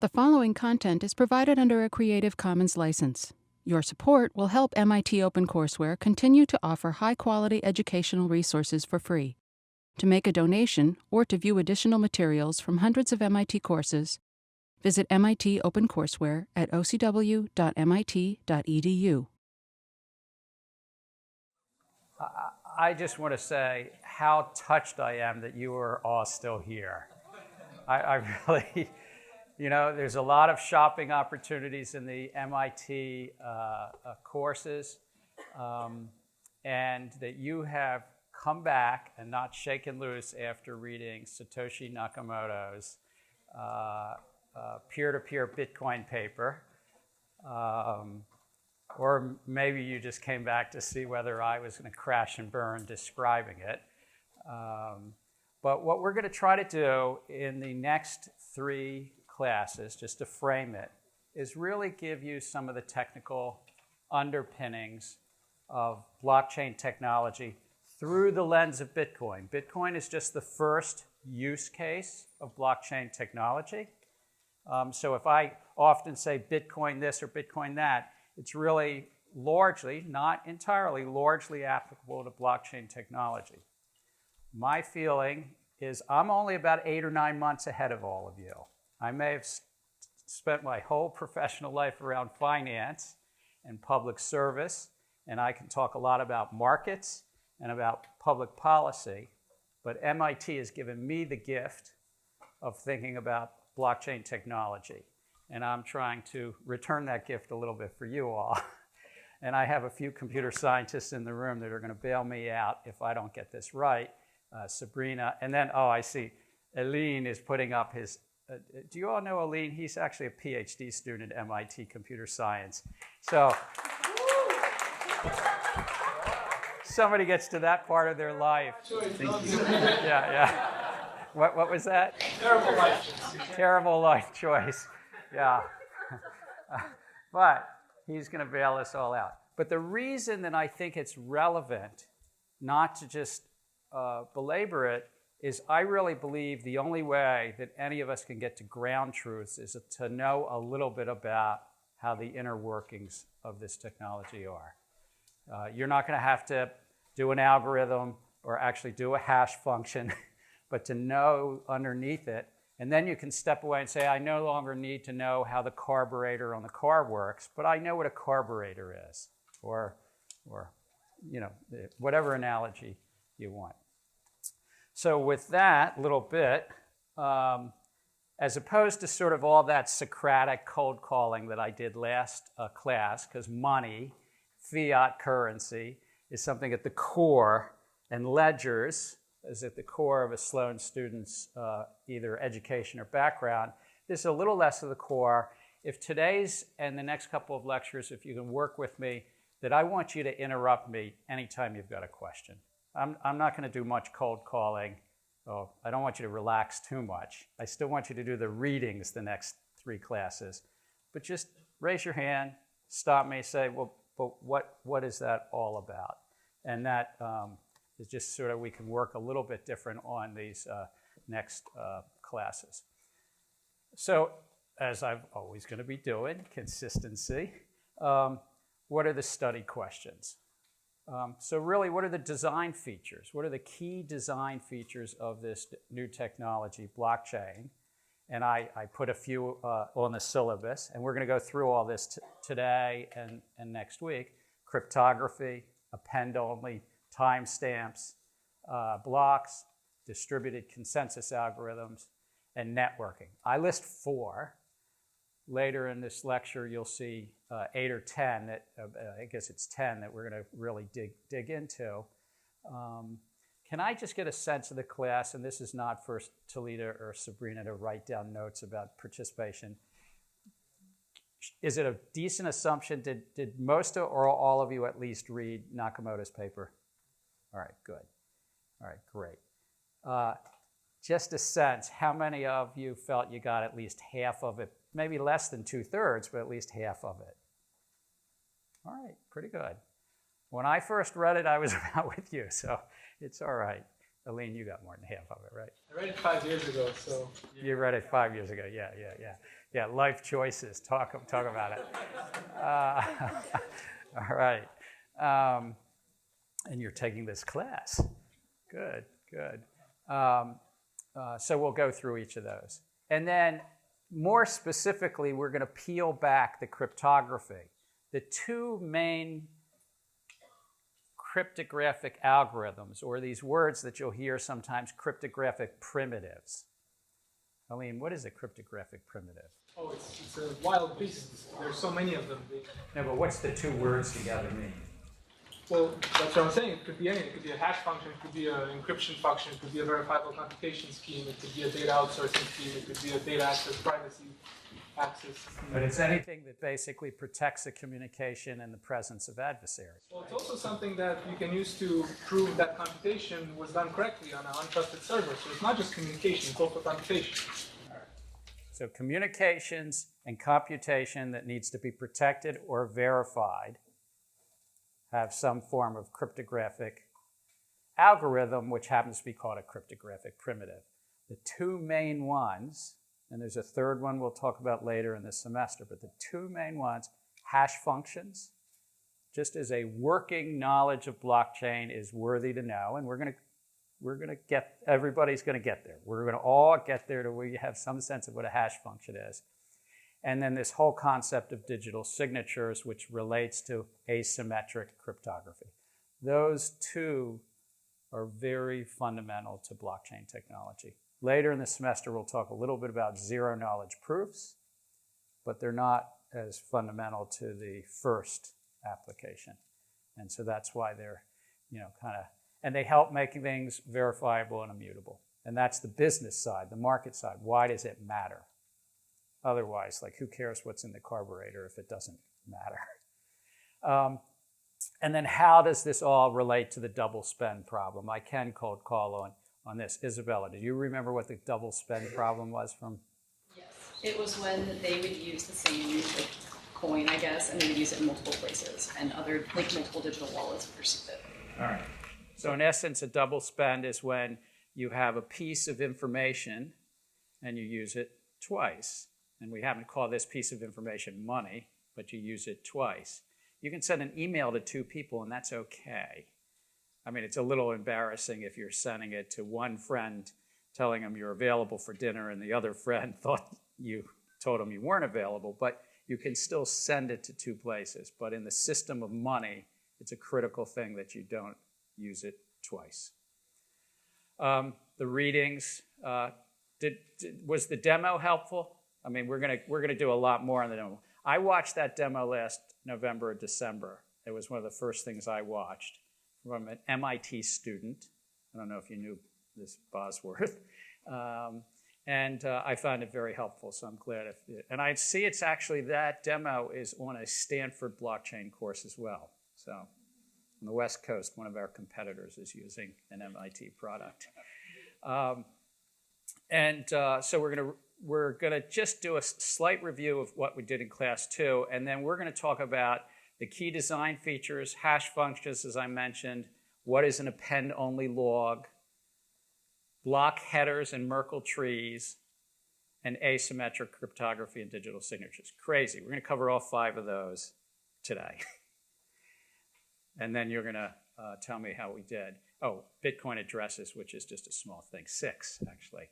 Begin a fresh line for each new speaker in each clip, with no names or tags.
The following content is provided under a Creative Commons license. Your support will help MIT OpenCourseware continue to offer high-quality educational resources for free. To make a donation or to view additional materials from hundreds of MIT courses, visit MIT OpenCourseware at ocw.mit.edu.
I just want to say how touched I am that you are all still here. I really, there's a lot of shopping opportunities in the MIT courses, and that you have come back and not shaken loose after reading Satoshi Nakamoto's peer-to-peer Bitcoin paper. Or maybe you just came back to see whether I was going to crash and burn describing it. But what we're going to try to do in the next 3 classes, just to frame it, is really give you some of the technical underpinnings of blockchain technology through the lens of Bitcoin. Bitcoin is just the first use case of blockchain technology. So if I often say Bitcoin this or Bitcoin that, it's really largely, not entirely, largely applicable to blockchain technology. My feeling is I'm only about 8 or 9 months ahead of all of you. I may have spent my whole professional life around finance and public service, and I can talk a lot about markets and about public policy, but MIT has given me the gift of thinking about blockchain technology. And I'm trying to return that gift a little bit for you all. And I have a few computer scientists in the room that are going to bail me out if I don't get this right. Sabrina, and then, I see, Aline is putting up his, do you all know Aline? He's actually a PhD student at MIT Computer Science. So, somebody gets to that part of their life. Thank you. Yeah. What was that?
Terrible life choice.
Terrible life choice. Yeah. But he's going to bail us all out. But the reason that I think it's relevant not to just belabor it is I really believe the only way that any of us can get to ground truths is to know a little bit about how the inner workings of this technology are. You're not going to have to do an algorithm or actually do a hash function, but to know underneath it. And then you can step away and say, I no longer need to know how the carburetor on the car works, but I know what a carburetor is, or whatever analogy you want. So with that little bit, as opposed to sort of all that Socratic cold calling that I did last class, because money, fiat currency, is something at the core, and ledgers is at the core of a Sloan student's either education or background. This is a little less of the core. If today's and the next couple of lectures, if you can work with me, that I want you to interrupt me anytime you've got a question. I'm not going to do much cold calling. I don't want you to relax too much. I still want you to do the readings the next 3 classes. But just raise your hand, stop me, say, well, but what is that all about? And that is just sort of, we can work a little bit different on these next classes. So, as I'm always going to be doing, consistency, what are the study questions? So really, what are the design features? What are the key design features of this new technology, blockchain? And I put a few on the syllabus, and we're going to go through all this today and next week. Cryptography, append-only, timestamps, blocks, distributed consensus algorithms, and networking. I list 4. Later in this lecture, you'll see 8 or 10 that, I guess it's 10 that we're going to really dig into. Can I just get a sense of the class, and this is not for Talita or Sabrina to write down notes about participation. Is it a decent assumption, did most or all of you at least read Nakamoto's paper? All right, good. All right, great. Just a sense, how many of you felt you got at least half of it? Maybe less than 2/3, but at least half of it. All right, pretty good. When I first read it, I was about with you, so it's all right. Aline, you got more than half of it, right?
I read it 5 years ago, so.
You read it 5 years ago, yeah. Life choices, talk about it. All right. And you're taking this class. Good. So we'll go through each of those. And then more specifically, we're going to peel back the cryptography. The two main cryptographic algorithms, or these words that you'll hear sometimes, cryptographic primitives. Aline, what is a cryptographic primitive?
Oh, it's a wild beast. There's so many of them.
No, but what's the two words together mean?
Well, that's what I'm saying. It could be anything. It could be a hash function. It could be an encryption function. It could be a verifiable computation scheme. It could be a data outsourcing scheme. It could be a data access privacy access.
But it's anything that basically protects the communication in the presence of adversaries.
Well, it's also something that you can use to prove that computation was done correctly on an untrusted server. So it's not just communication, it's also computation.
All right. So communications and computation that needs to be protected or verified have some form of cryptographic algorithm, which happens to be called a cryptographic primitive. The two main ones, and there's a third one we'll talk about later in this semester, but the two main ones, hash functions, just as a working knowledge of blockchain is worthy to know, and everybody's going to get there. We're going to all get there to where you have some sense of what a hash function is. And then this whole concept of digital signatures, which relates to asymmetric cryptography. Those two are very fundamental to blockchain technology. Later in the semester, we'll talk a little bit about zero-knowledge proofs, but they're not as fundamental to the first application. And so that's why they're, and they help make things verifiable and immutable. And that's the business side, the market side. Why does it matter? Otherwise, who cares what's in the carburetor if it doesn't matter? And then how does this all relate to the double spend problem? I can cold call on this. Isabella, do you remember what the double spend problem was from?
Yes. It was when they would use the same coin, I guess, and they would use it in multiple places, and other multiple digital wallets would receive it.
All right. So in essence, a double spend is when you have a piece of information and you use it twice. And we happen to call this piece of information money, but you use it twice. You can send an email to two people, and that's okay. I mean, it's a little embarrassing if you're sending it to one friend telling him you're available for dinner, and the other friend thought you told him you weren't available, but you can still send it to two places. But in the system of money, it's a critical thing that you don't use it twice. The readings, was the demo helpful? I mean, we're gonna do a lot more on the demo. I watched that demo last November or December. It was one of the first things I watched from an MIT student. I don't know if you knew this Bosworth. I found it very helpful, so I'm glad. And I see it's actually, that demo is on a Stanford blockchain course as well. So on the West Coast, one of our competitors is using an MIT product. So we're gonna just do a slight review of what we did in class 2, and then we're gonna talk about the key design features, hash functions, as I mentioned, what is an append-only log, block headers and Merkle trees, and asymmetric cryptography and digital signatures. Crazy. We're gonna cover all 5 of those today. And then you're gonna tell me how we did. Oh, Bitcoin addresses, which is just a small thing, 6 actually.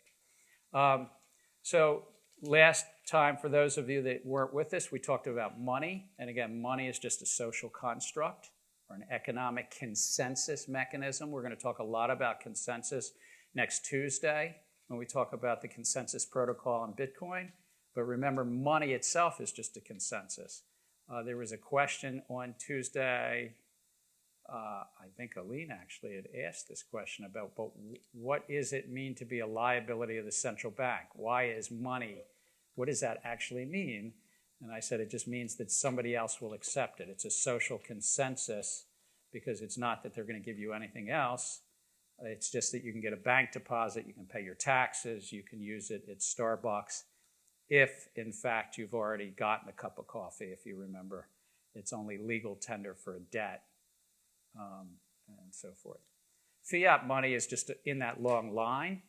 So last time, for those of you that weren't with us, we talked about money. And again, money is just a social construct or an economic consensus mechanism. We're going to talk a lot about consensus next Tuesday when we talk about the consensus protocol on Bitcoin. But remember, money itself is just a consensus. There was a question on Tuesday. I think Aline actually had asked this question about, but what does it mean to be a liability of the central bank? Why is money, what does that actually mean? And I said it just means that somebody else will accept it. It's a social consensus because it's not that they're going to give you anything else. It's just that you can get a bank deposit, you can pay your taxes, you can use it at Starbucks if, in fact, you've already gotten a cup of coffee, if you remember. It's only legal tender for a debt. And so forth. Fiat money is just in that long line,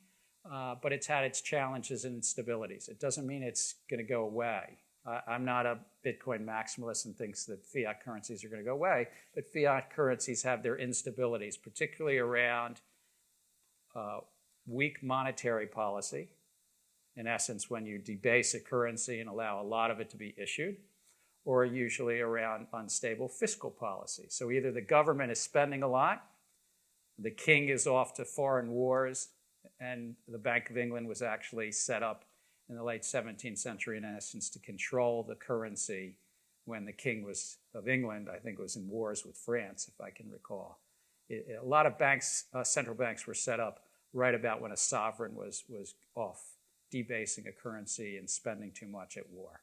but it's had its challenges and instabilities. It doesn't mean it's going to go away. I'm not a Bitcoin maximalist and thinks that fiat currencies are going to go away, but fiat currencies have their instabilities, particularly around weak monetary policy. In essence, when you debase a currency and allow a lot of it to be issued, or usually around unstable fiscal policy. So either the government is spending a lot, the king is off to foreign wars, and the Bank of England was actually set up in the late 17th century, in essence, to control the currency when the king of England, I think, was in wars with France, if I can recall. A lot of banks, central banks were set up right about when a sovereign was off debasing a currency and spending too much at war.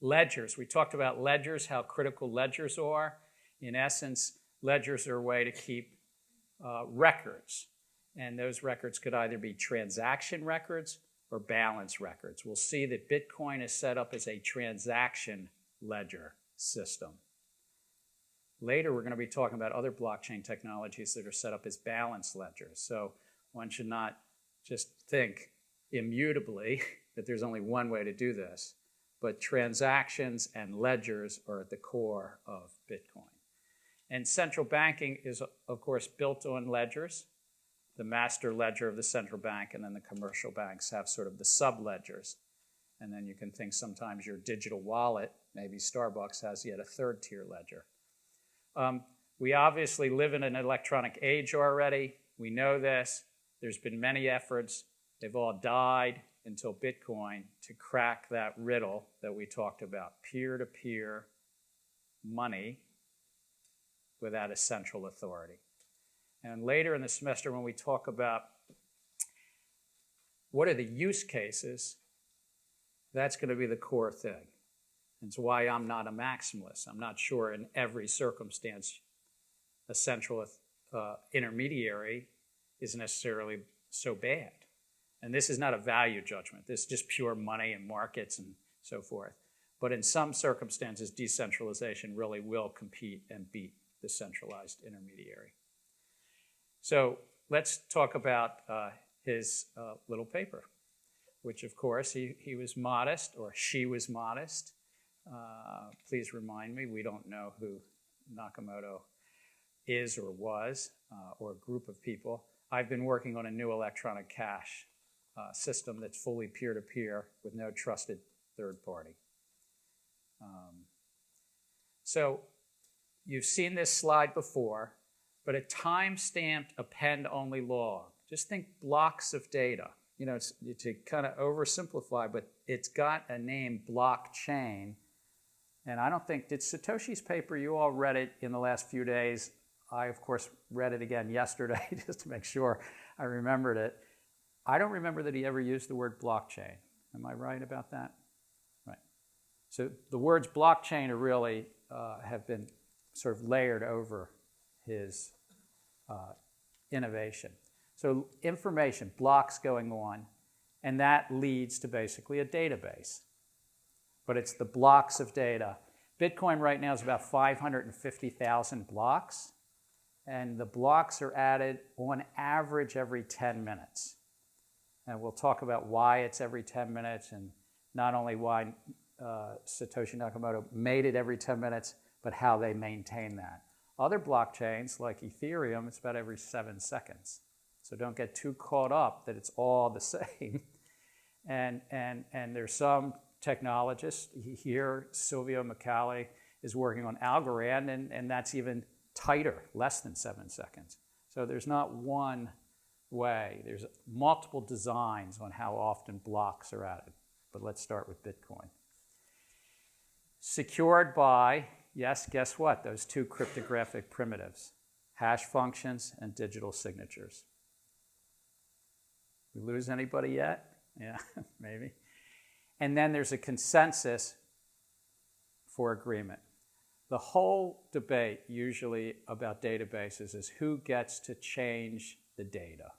Ledgers. We talked about ledgers, how critical ledgers are. In essence, ledgers are a way to keep records. And those records could either be transaction records or balance records. We'll see that Bitcoin is set up as a transaction ledger system. Later, we're going to be talking about other blockchain technologies that are set up as balance ledgers. So one should not just think immutably that there's only one way to do this, but transactions and ledgers are at the core of Bitcoin. And central banking is, of course, built on ledgers. The master ledger of the central bank, and then the commercial banks have sort of the sub-ledgers. And then you can think sometimes your digital wallet, maybe Starbucks has yet a third tier ledger. We obviously live in an electronic age already. We know this. There's been many efforts. They've all died until Bitcoin to crack that riddle that we talked about, peer-to-peer money without a central authority. And later in the semester, when we talk about what are the use cases, that's going to be the core thing. It's why I'm not a maximalist. I'm not sure in every circumstance a central intermediary is necessarily so bad. And this is not a value judgment. This is just pure money and markets and so forth. But in some circumstances, decentralization really will compete and beat the centralized intermediary. So let's talk about his little paper, which, of course, he was modest, or she was modest. Please remind me, we don't know who Nakamoto is or was, or a group of people. I've been working on a new electronic cash system that's fully peer-to-peer with no trusted third party. So you've seen this slide before, but a time-stamped append-only log. Just think blocks of data. You know, it's to kind of oversimplify, but it's got a name, blockchain. And I don't think, did Satoshi's paper, you all read it in the last few days? I, of course, read it again yesterday just to make sure I remembered it. I don't remember that he ever used the word blockchain. Am I right about that? Right. So the words blockchain are really have been sort of layered over his innovation. So information, blocks going on, and that leads to basically a database. But it's the blocks of data. Bitcoin right now is about 550,000 blocks, and the blocks are added on average every 10 minutes. And we'll talk about why it's every 10 minutes, and not only why Satoshi Nakamoto made it every 10 minutes, but how they maintain that. Other blockchains, like Ethereum, it's about every 7 seconds. So don't get too caught up that it's all the same. And there's some technologists here, Silvio Micali is working on Algorand, and that's even tighter, less than 7 seconds. So there's not one way. There's multiple designs on how often blocks are added. But let's start with Bitcoin. Secured by, yes, guess what? Those two cryptographic primitives, hash functions and digital signatures. We lose anybody yet? Yeah, maybe. And then there's a consensus for agreement. The whole debate usually about databases is who gets to change the data.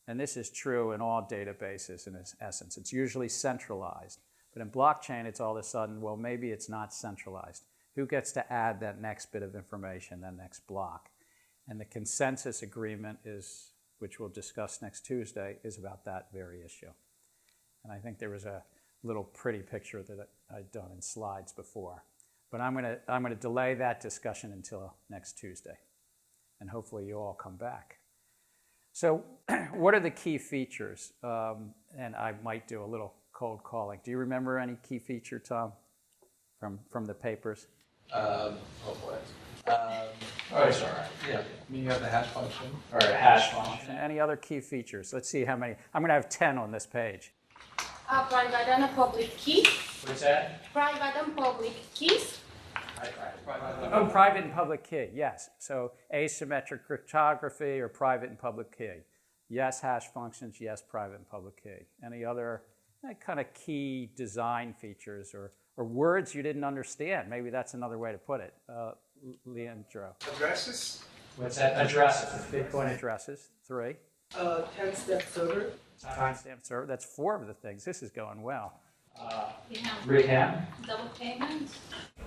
And this is true in all databases in its essence. It's usually centralized. But in blockchain, it's all of a sudden, well, maybe it's not centralized. Who gets to add that next bit of information, that next block? And the consensus agreement is, which we'll discuss next Tuesday, is about that very issue. And I think there was a little pretty picture that I'd done in slides before. But I'm gonna delay that discussion until next Tuesday. And hopefully you all come back. So what are the key features? And I might do a little cold calling. Do you remember any key feature, Tom, from the papers?
Oh boy. Oh, it's all right. Yeah. I mean, you have the hash function.
Or a hash function. Any other key features? Let's see how many. I'm going to have 10 on this page.
Private and a public key.
What's that?
Private and public keys.
Oh, private and public key, yes. So asymmetric cryptography or private and public key. Yes, hash functions, yes, private and public key. Any other kind of key design features or words you didn't understand? Maybe that's another way to put it. Leandro.
Addresses?
What's that? Addresses. Bitcoin addresses. 3.
Timestamp server.
Timestamp server. That's 4 of the things. This is going well.
Reham. Double payment.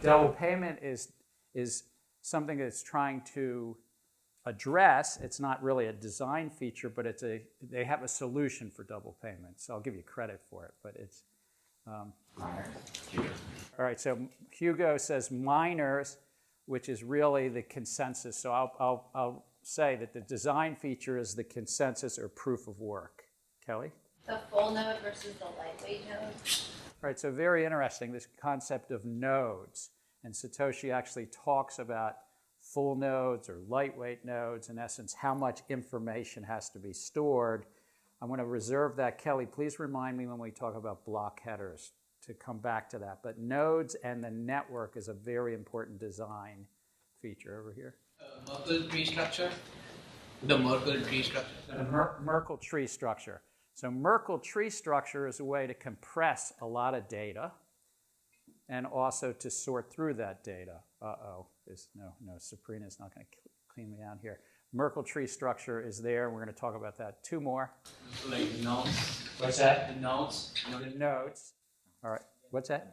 Double payment is something that's trying to address. It's not really a design feature, but they have a solution for double payment. So I'll give you credit for it, but it's. All right, so Hugo says minors, which is really the consensus. So I'll say that the design feature is the consensus or proof of work. Kelly?
The full node versus the lightweight node.
All right, so very interesting, this concept of nodes. And Satoshi actually talks about full nodes or lightweight nodes, in essence, how much information has to be stored. I'm going to reserve that. Kelly, please remind me when we talk about block headers to come back to that. But nodes and the network is a very important design feature over here.
Merkle tree structure. The Merkle tree structure.
The Merkle tree structure. So Merkle tree structure is a way to compress a lot of data and also to sort through that data. No, Sabrina's not going to clean me out here. Merkle tree structure is there. We're going to talk about that. 2 more.
Like nodes.
What's that?
The nodes.
The nodes. All right. What's that?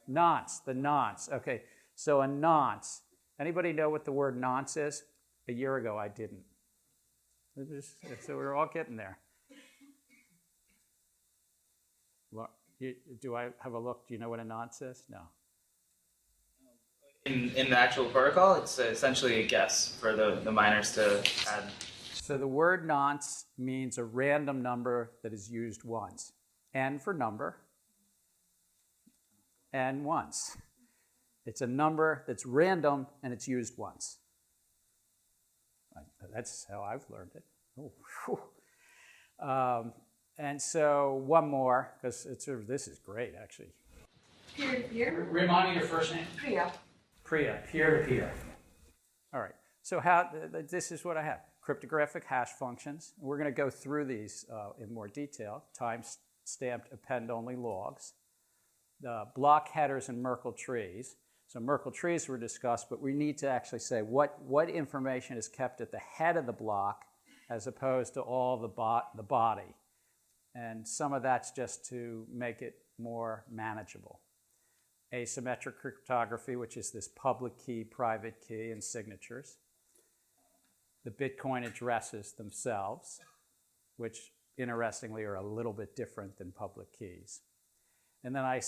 Nonce. The nonce. Okay. So a nonce. Anybody know what the word nonce is? A year ago, I didn't. So we're all getting there. Well, do I have a look? Do you know what a nonce is? No.
In the actual protocol, it's essentially a guess for the miners to add.
So the word nonce means a random number that is used once. N for number, and once. It's a number that's random and it's used once. That's how I've learned it. Oh, and so one more, because this is great, actually.
Peer-to-peer.
Remind me your first name.
Priya.
Priya, peer-to-peer. All right, so this is what I have. Cryptographic hash functions. We're going to go through these in more detail. Time-stamped append-only logs. The block headers and Merkle trees. So Merkle trees were discussed, but we need to actually say what information is kept at the head of the block as opposed to all the body. And some of that's just to make it more manageable. Asymmetric cryptography, which is this public key, private key, and signatures. The Bitcoin addresses themselves, which interestingly are a little bit different than public keys. And then I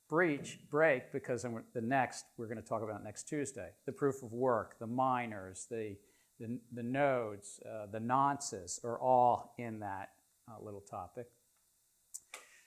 break because we're going to talk about next Tuesday. The proof of work, the miners, the nodes, the nonces are all in that little topic.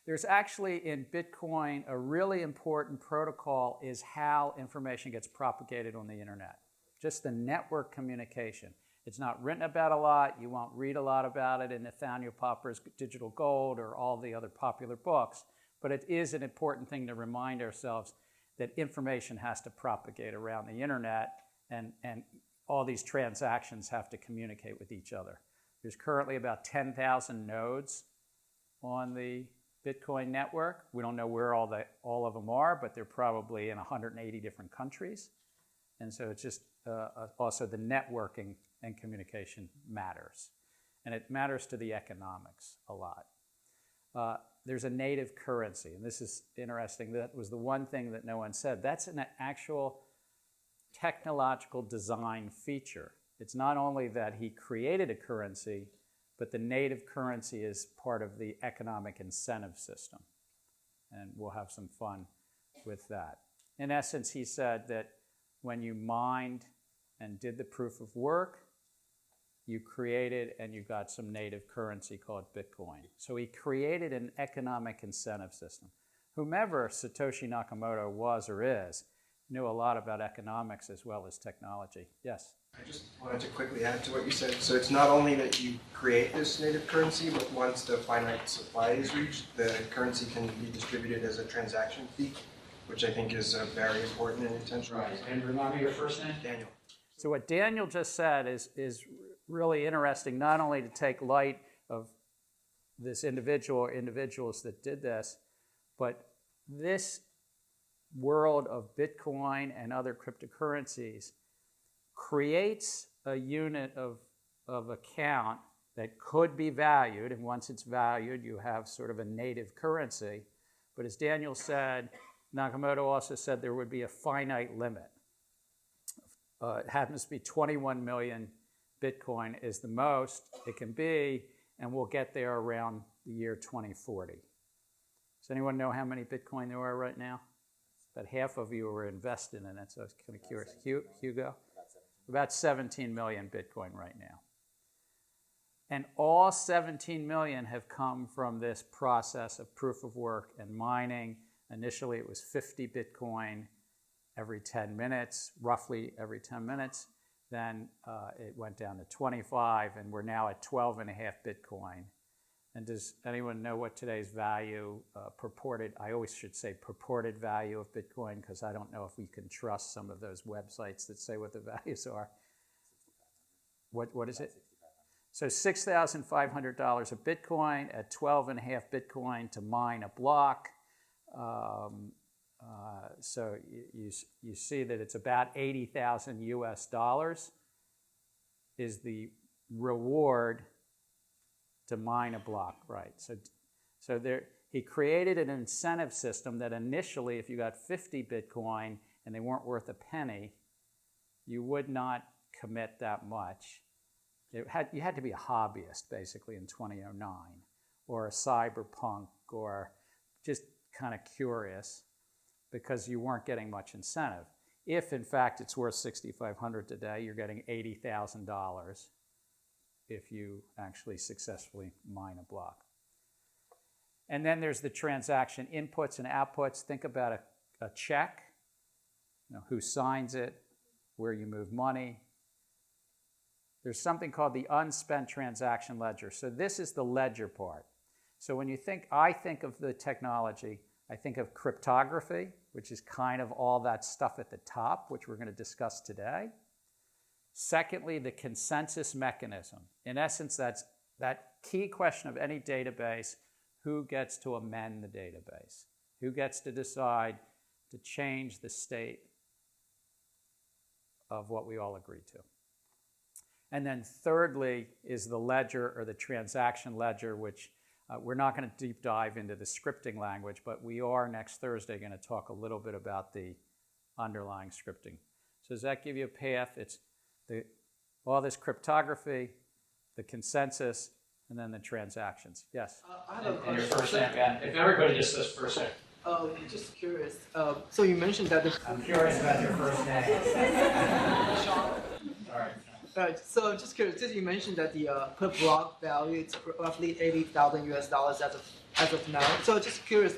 There's actually in Bitcoin a really important protocol is how information gets propagated on the internet. Just the network communication. It's not written about a lot. You won't read a lot about it in Nathaniel Popper's Digital Gold or all the other popular books. But it is an important thing to remind ourselves that information has to propagate around the internet and all these transactions have to communicate with each other. There's currently about 10,000 nodes on the Bitcoin network. We don't know where all of them are, but they're probably in 180 different countries. And so it's just also the networking and communication matters. And it matters to the economics a lot. There's a native currency, and this is interesting. That was the one thing that no one said. That's an actual technological design feature. It's not only that he created a currency, but the native currency is part of the economic incentive system. And we'll have some fun with that. In essence, he said that when you mined and did the proof of work, you created and you got some native currency called Bitcoin. So he created an economic incentive system. Whomever Satoshi Nakamoto was or is, knew a lot about economics as well as technology. Yes?
I just wanted to quickly add to what you said. So it's not only that you create this native currency, but once the finite supply is reached, the currency can be distributed as a transaction fee, which I think is very important and intentional.
Right. And remind me your first name?
Daniel.
So what Daniel just said is really interesting, not only to take light of this individual or individuals that did this, but this world of Bitcoin and other cryptocurrencies creates a unit of account that could be valued, and once it's valued, you have sort of a native currency. But as Daniel said, Nakamoto also said there would be a finite limit. It happens to be 21 million Bitcoin is the most it can be, and we'll get there around the year 2040. Does anyone know how many Bitcoin there are right now? About half of you are invested in it, so I was kind of curious. Hugo? About 17 million Bitcoin right now. And all 17 million have come from this process of proof of work and mining. Initially, it was 50 Bitcoin every 10 minutes, roughly every 10 minutes. Then it went down to 25, and we're now at 12.5 Bitcoin. And does anyone know what today's value purported, I always should say purported value of Bitcoin, because I don't know if we can trust some of those websites that say what the values are. What is it? So $6,500 a Bitcoin at 12.5 Bitcoin to mine a block. So you see that it's about 80,000 US dollars is the reward to mine a block, right? So there, he created an incentive system that initially, if you got 50 Bitcoin and they weren't worth a penny, you would not commit that much. You had to be a hobbyist, basically, in 2009, or a cyberpunk, or just kind of curious, because you weren't getting much incentive. If, in fact, it's worth $6,500 today, you're getting $80,000 if you actually successfully mine a block. And then there's the transaction inputs and outputs. Think about a check, who signs it, where you move money. There's something called the unspent transaction ledger. So this is the ledger part. So when I think of the technology, I think of cryptography, which is kind of all that stuff at the top, which we're going to discuss today. Secondly, the consensus mechanism. In essence, that's that key question of any database: who gets to amend the database? Who gets to decide to change the state of what we all agree to? And then thirdly is the ledger, or the transaction ledger, which we're not going to deep dive into the scripting language, but we are next Thursday going to talk a little bit about the underlying scripting. So does that give you a path? It's all this cryptography, the consensus, and then the transactions. Yes?
I have
and your first name, Ben. If everybody just says first name.
Just curious. So you mentioned that
I'm curious about your first name. Sorry.
Right. So just curious, since you mentioned that the per block value is roughly 80,000 US dollars as of now. So just curious,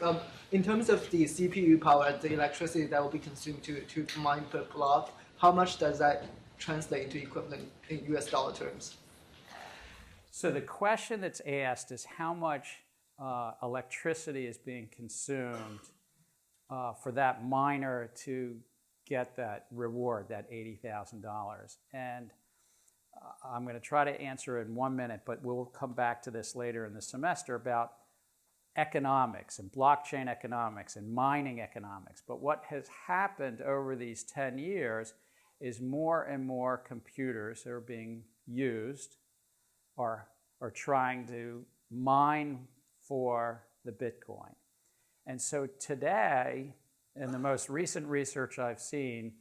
in terms of the CPU power, the electricity that will be consumed to mine per block, how much does that translate into equivalent in US dollar terms?
So the question that's asked is how much electricity is being consumed for that miner to get that reward, that $80,000. And I'm going to try to answer it in 1 minute, but we'll come back to this later in the semester about economics and blockchain economics and mining economics. But what has happened over these 10 years is more and more computers that are being used are trying to mine for the Bitcoin. And so today, in the most recent research I've seen,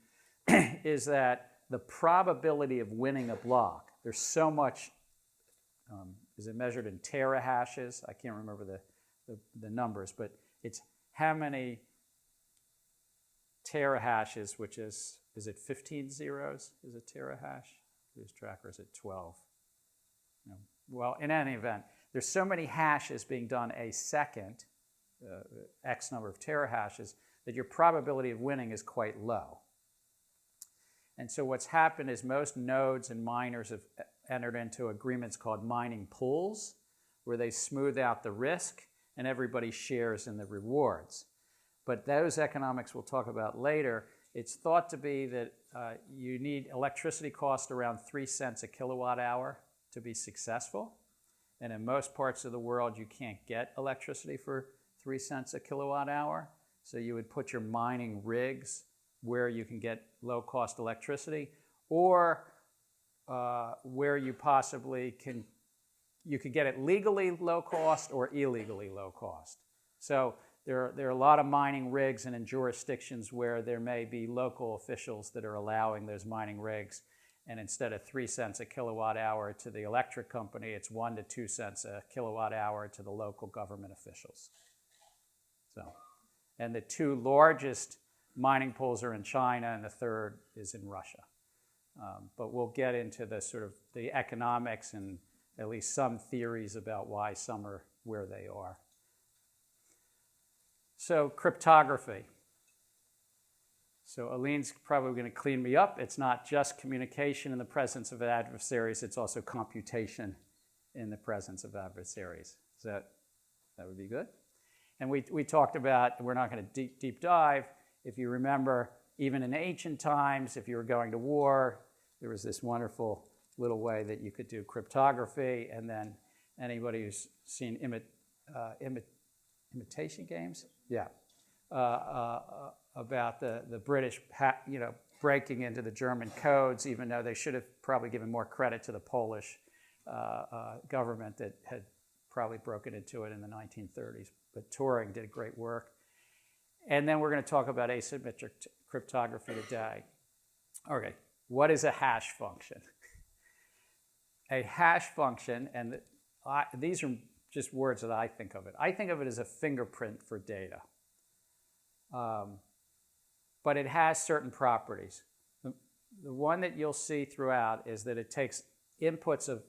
is that the probability of winning a block, there's so much, is it measured in terahashes? I can't remember the numbers, but it's how many terahashes, which is it 15 zeros? Is it terahash? Lose track, or is it 12? No. Well, in any event, there's so many hashes being done a second, X number of terahashes, that your probability of winning is quite low. And so what's happened is most nodes and miners have entered into agreements called mining pools, where they smooth out the risk and everybody shares in the rewards. But those economics we'll talk about later. It's thought to be that you need electricity cost around 3 cents a kilowatt hour to be successful. And in most parts of the world, you can't get electricity for 3 cents a kilowatt hour. So you would put your mining rigs where you can get low-cost electricity, or where you possibly you could get it legally low cost or illegally low cost. So there are a lot of mining rigs, and in jurisdictions where there may be local officials that are allowing those mining rigs, and instead of 3 cents a kilowatt hour to the electric company, it's 1 to 2 cents a kilowatt hour to the local government officials. So, and the two largest mining pools are in China, and the third is in Russia. But we'll get into the sort of the economics and at least some theories about why some are where they are. So cryptography. So Aline's probably going to clean me up. It's not just communication in the presence of adversaries, it's also computation in the presence of adversaries. So that would be good. And we talked about, we're not going to deep dive. If you remember, even in ancient times, if you were going to war, there was this wonderful little way that you could do cryptography. And then anybody who's seen imitation games? Yeah. About the British breaking into the German codes, even though they should have probably given more credit to the Polish government that had probably broken into it in the 1930s. But Turing did great work. And then we're going to talk about asymmetric cryptography today. Okay, what is a hash function? A hash function, and these are just words that I think of it. I think of it as a fingerprint for data. But it has certain properties. The one that you'll see throughout is that it takes inputs of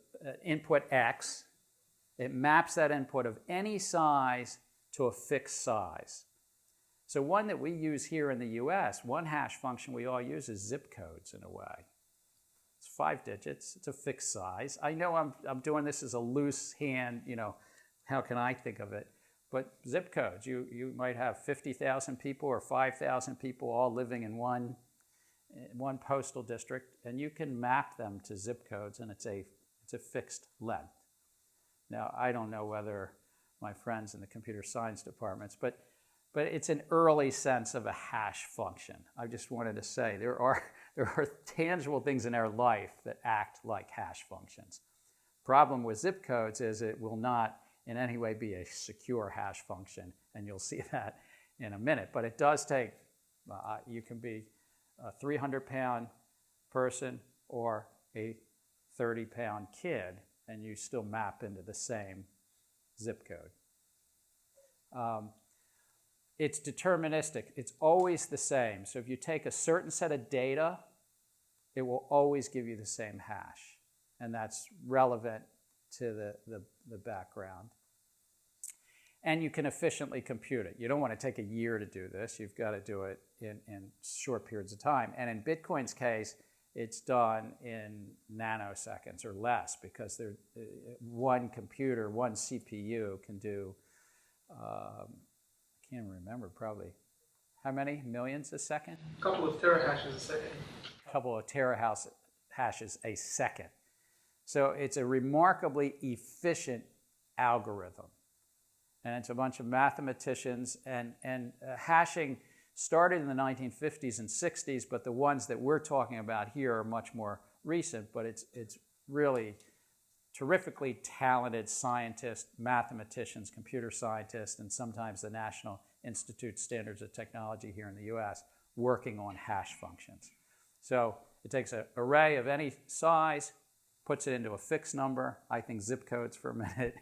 input X. It maps that input of any size to a fixed size. So one that we use here in the US, one hash function we all use is zip codes in a way. It's 5 digits, it's a fixed size. I know I'm doing this as a loose hand, how can I think of it? But zip codes, you might have 50,000 people or 5,000 people all living in one postal district, and you can map them to zip codes, and it's a fixed length. Now, I don't know whether my friends in the computer science departments, but it's an early sense of a hash function. I just wanted to say there are tangible things in our life that act like hash functions. Problem with zip codes is it will not in any way be a secure hash function, and you'll see that in a minute. But it does take, you can be a 300-pound person or a 30-pound kid, and you still map into the same zip code. It's deterministic. It's always the same. So if you take a certain set of data, it will always give you the same hash. And that's relevant to the background. And you can efficiently compute it. You don't want to take a year to do this. You've got to do it in short periods of time. And in Bitcoin's case, it's done in nanoseconds or less, because one computer, one CPU can do, I can't remember, probably, how many millions a second?
A couple of terahashes a second.
A couple of terahashes a second. So it's a remarkably efficient algorithm. And it's a bunch of mathematicians, and hashing started in the 1950s and 60s, but the ones that we're talking about here are much more recent, but it's really terrifically talented scientists, mathematicians, computer scientists, and sometimes the National Institute Standards of Technology here in the US working on hash functions. So it takes an array of any size, puts it into a fixed number. I think zip codes for a minute.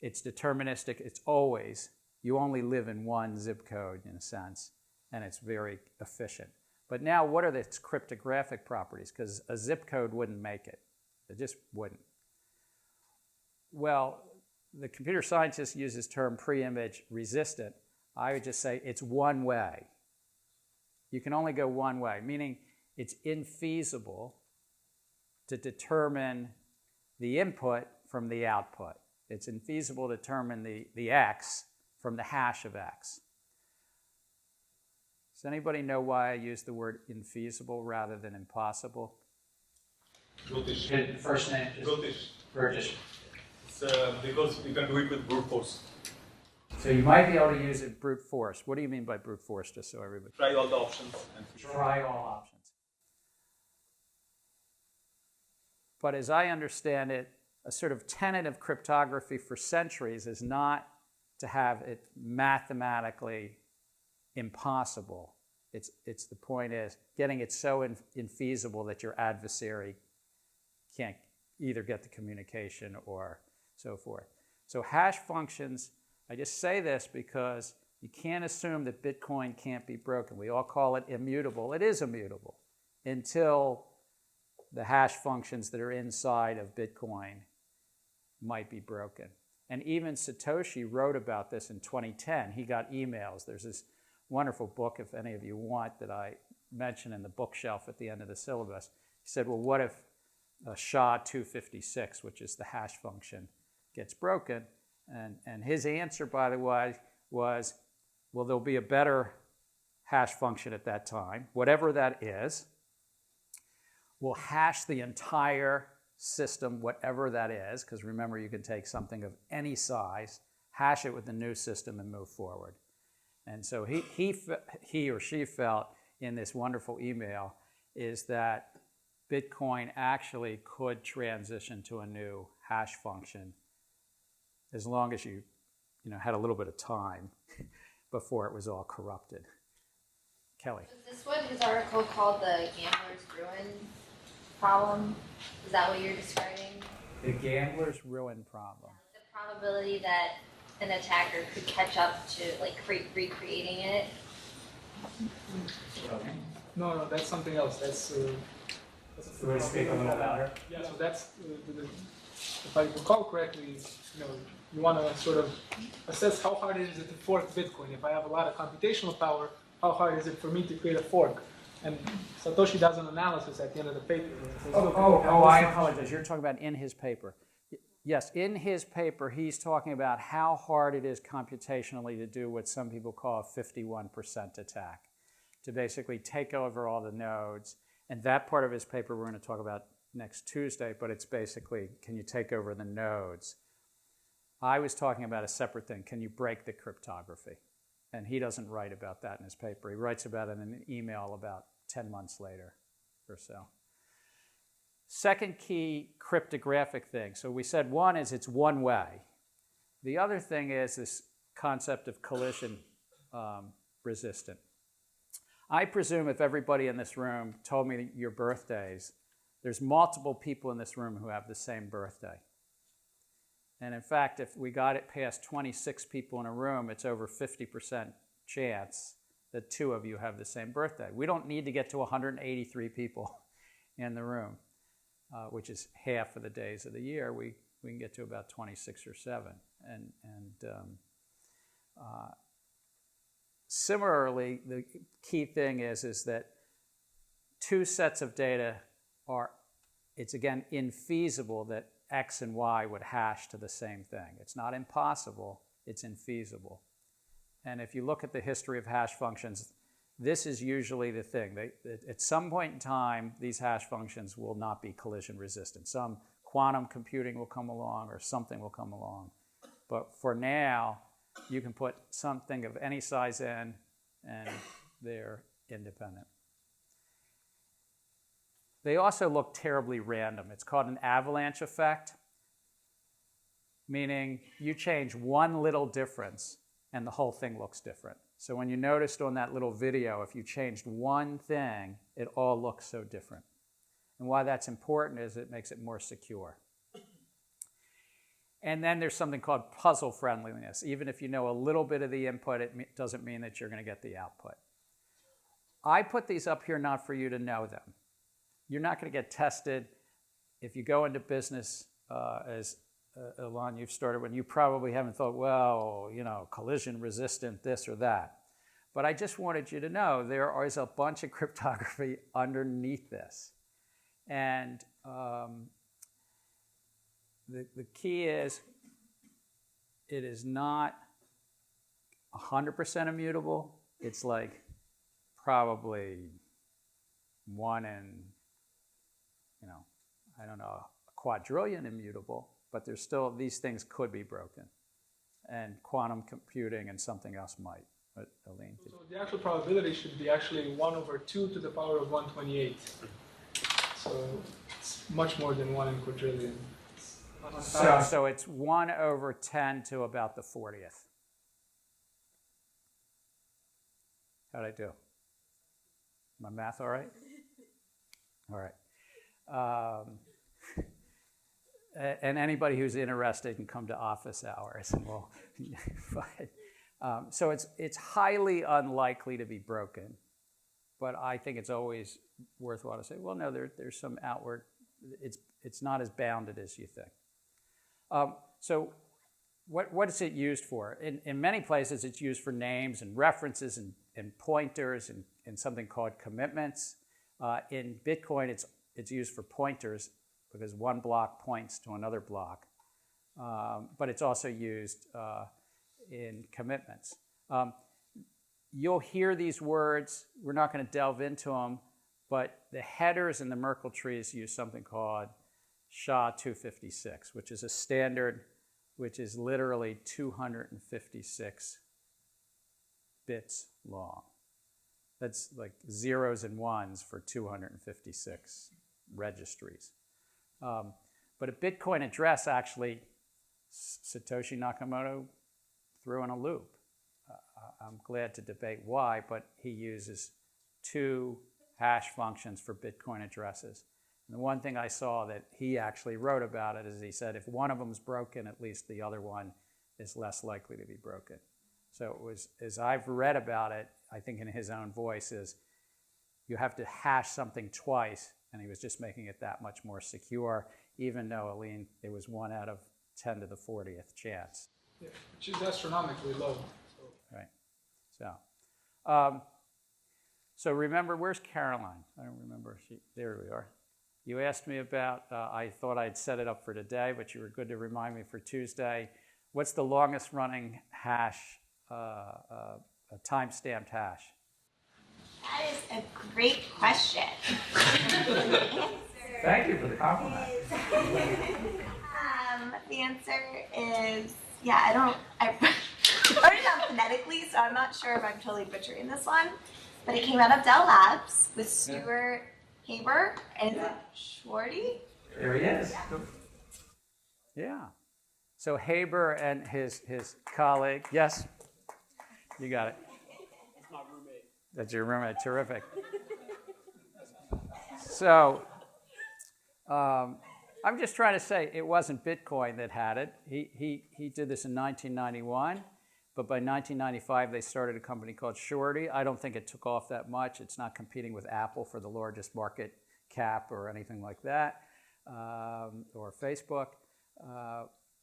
It's deterministic. It's always, you only live in one zip code in a sense, and it's very efficient. But now what are its cryptographic properties? Because a zip code wouldn't make it. It just wouldn't. Well, the computer scientist uses the term pre-image resistant. I would just say it's one way. You can only go one way, meaning it's infeasible to determine the input from the output. It's infeasible to determine the x from the hash of x. Does anybody know why I use the word infeasible rather than impossible?
Brutish.
First name is British.
It's because you can do it with brute force.
So you might be able to use it brute force. What do you mean by brute force, just so everybody?
Try all the options.
Try all options. But as I understand it, a sort of tenet of cryptography for centuries is not to have it mathematically impossible. It's the point is getting it so infeasible that your adversary can't either get the communication or so forth. So hash functions, I just say this because you can't assume that Bitcoin can't be broken. We all call it immutable. It is immutable until the hash functions that are inside of Bitcoin might be broken. And even Satoshi wrote about this in 2010. He got emails. There's this wonderful book, if any of you want, that I mention in the bookshelf at the end of the syllabus. He said, well, what if SHA-256, which is the hash function, gets broken? And his answer, by the way, was, well, there'll be a better hash function at that time, whatever that is. We'll hash the entire system, whatever that is, because remember, you can take something of any size, hash it with the new system, and move forward. And so he or she felt in this wonderful email is that Bitcoin actually could transition to a new hash function as long as you had a little bit of time before it was all corrupted. Kelly.
Is this what his article called the gambler's ruin problem? Is that what you're describing?
The gambler's ruin problem.
The probability that an attacker could catch up to recreating it.
No, that's something else. That's.
You want to speak a little louder?
Yeah, so that's if I recall correctly, you want to sort of assess how hard is it to fork Bitcoin. If I have a lot of computational power, how hard is it for me to create a fork? And Satoshi does an analysis at the end of the paper. Says,
I apologize. You're talking about in his paper. Yes, in his paper, he's talking about how hard it is computationally to do what some people call a 51% attack, to basically take over all the nodes. And that part of his paper we're going to talk about next Tuesday, but it's basically, can you take over the nodes? I was talking about a separate thing. Can you break the cryptography? And he doesn't write about that in his paper. He writes about it in an email about 10 months later or so. Second key cryptographic thing. So we said one is it's one way. The other thing is this concept of collision resistant. I presume if everybody in this room told me your birthdays, there's multiple people in this room who have the same birthday. And in fact, if we got it past 26 people in a room, it's over 50% chance that two of you have the same birthday. We don't need to get to 183 people in the room, which is half of the days of the year. We can get to about 26 or 7. Similarly, the key thing is that two sets of data it's again infeasible that X and Y would hash to the same thing. It's not impossible, it's infeasible. And if you look at the history of hash functions, this is usually the thing. At some point in time, these hash functions will not be collision resistant. Some quantum computing will come along or something will come along. But for now, you can put something of any size in and they're independent. They also look terribly random. It's called an avalanche effect, meaning you change one little difference and the whole thing looks different. So when you noticed on that little video, if you changed one thing, it all looks so different. And why that's important is it makes it more secure. And then there's something called puzzle friendliness. Even if you know a little bit of the input, it doesn't mean that you're going to get the output. I put these up here not for you to know them. You're not going to get tested. If you go into business, as Alon, you've started when you probably haven't thought, well, you know, collision resistant, this or that. But I just wanted you to know there is a bunch of cryptography underneath this. And the key is it is not 100% immutable. It's like probably 1 in, you know, I don't know, a quadrillion immutable, but there's still, these things could be broken. And quantum computing and something else might. But Aline,
so the actual probability should be actually 1 over 2 to the power of 128. So it's much more than 1 in quadrillion.
So it's 1 over 10 to about the 40th. How'd I do? My math all right? All right. And anybody who's interested can come to office hours. And we'll so it's highly unlikely to be broken. But I think it's always worthwhile to say, well, no, there's some outward, it's not as bounded as you think. So what is it used for? In many places, it's used for names and references and pointers and something called commitments. In Bitcoin, it's used for pointers because one block points to another block. But it's also used in commitments. You'll hear these words. We're not going to delve into them, but the headers in the Merkle trees use something called SHA-256, which is a standard which is literally 256 bits long. That's like zeros and ones for 256 registries. But a Bitcoin address actually, Satoshi Nakamoto threw in a loop. I'm glad to debate why, but he uses 2 hash functions for Bitcoin addresses. And the one thing I saw that he actually wrote about it is he said if one of them is broken, at least the other one is less likely to be broken. So it was, as I've read about it, I think in his own voice, is you have to hash something twice, and he was just making it that much more secure, even though, Aline, it was 1 out of 10 to the 40th chance.
Yeah, which is astronomically low. So.
Right. So remember, where's Caroline? I don't remember. There we are. You asked me about, I thought I'd set it up for today, but you were good to remind me for Tuesday. What's the longest running hash, a time-stamped hash?
That is a great question.
Thank you for the compliment.
The answer is, I wrote it down phonetically, so I'm not sure if I'm totally butchering this one, but it came out of Dell Labs with Stuart Haber and Schwarty.
There he is. Yeah. So Haber and his colleague, yes, you got it.
That's my roommate.
That's your roommate, terrific. So I'm just trying to say it wasn't Bitcoin that had it. He did this in 1991, but by 1995 they started a company called Shorty. I don't think it took off that much. It's not competing with Apple for the largest market cap or anything like that, or Facebook.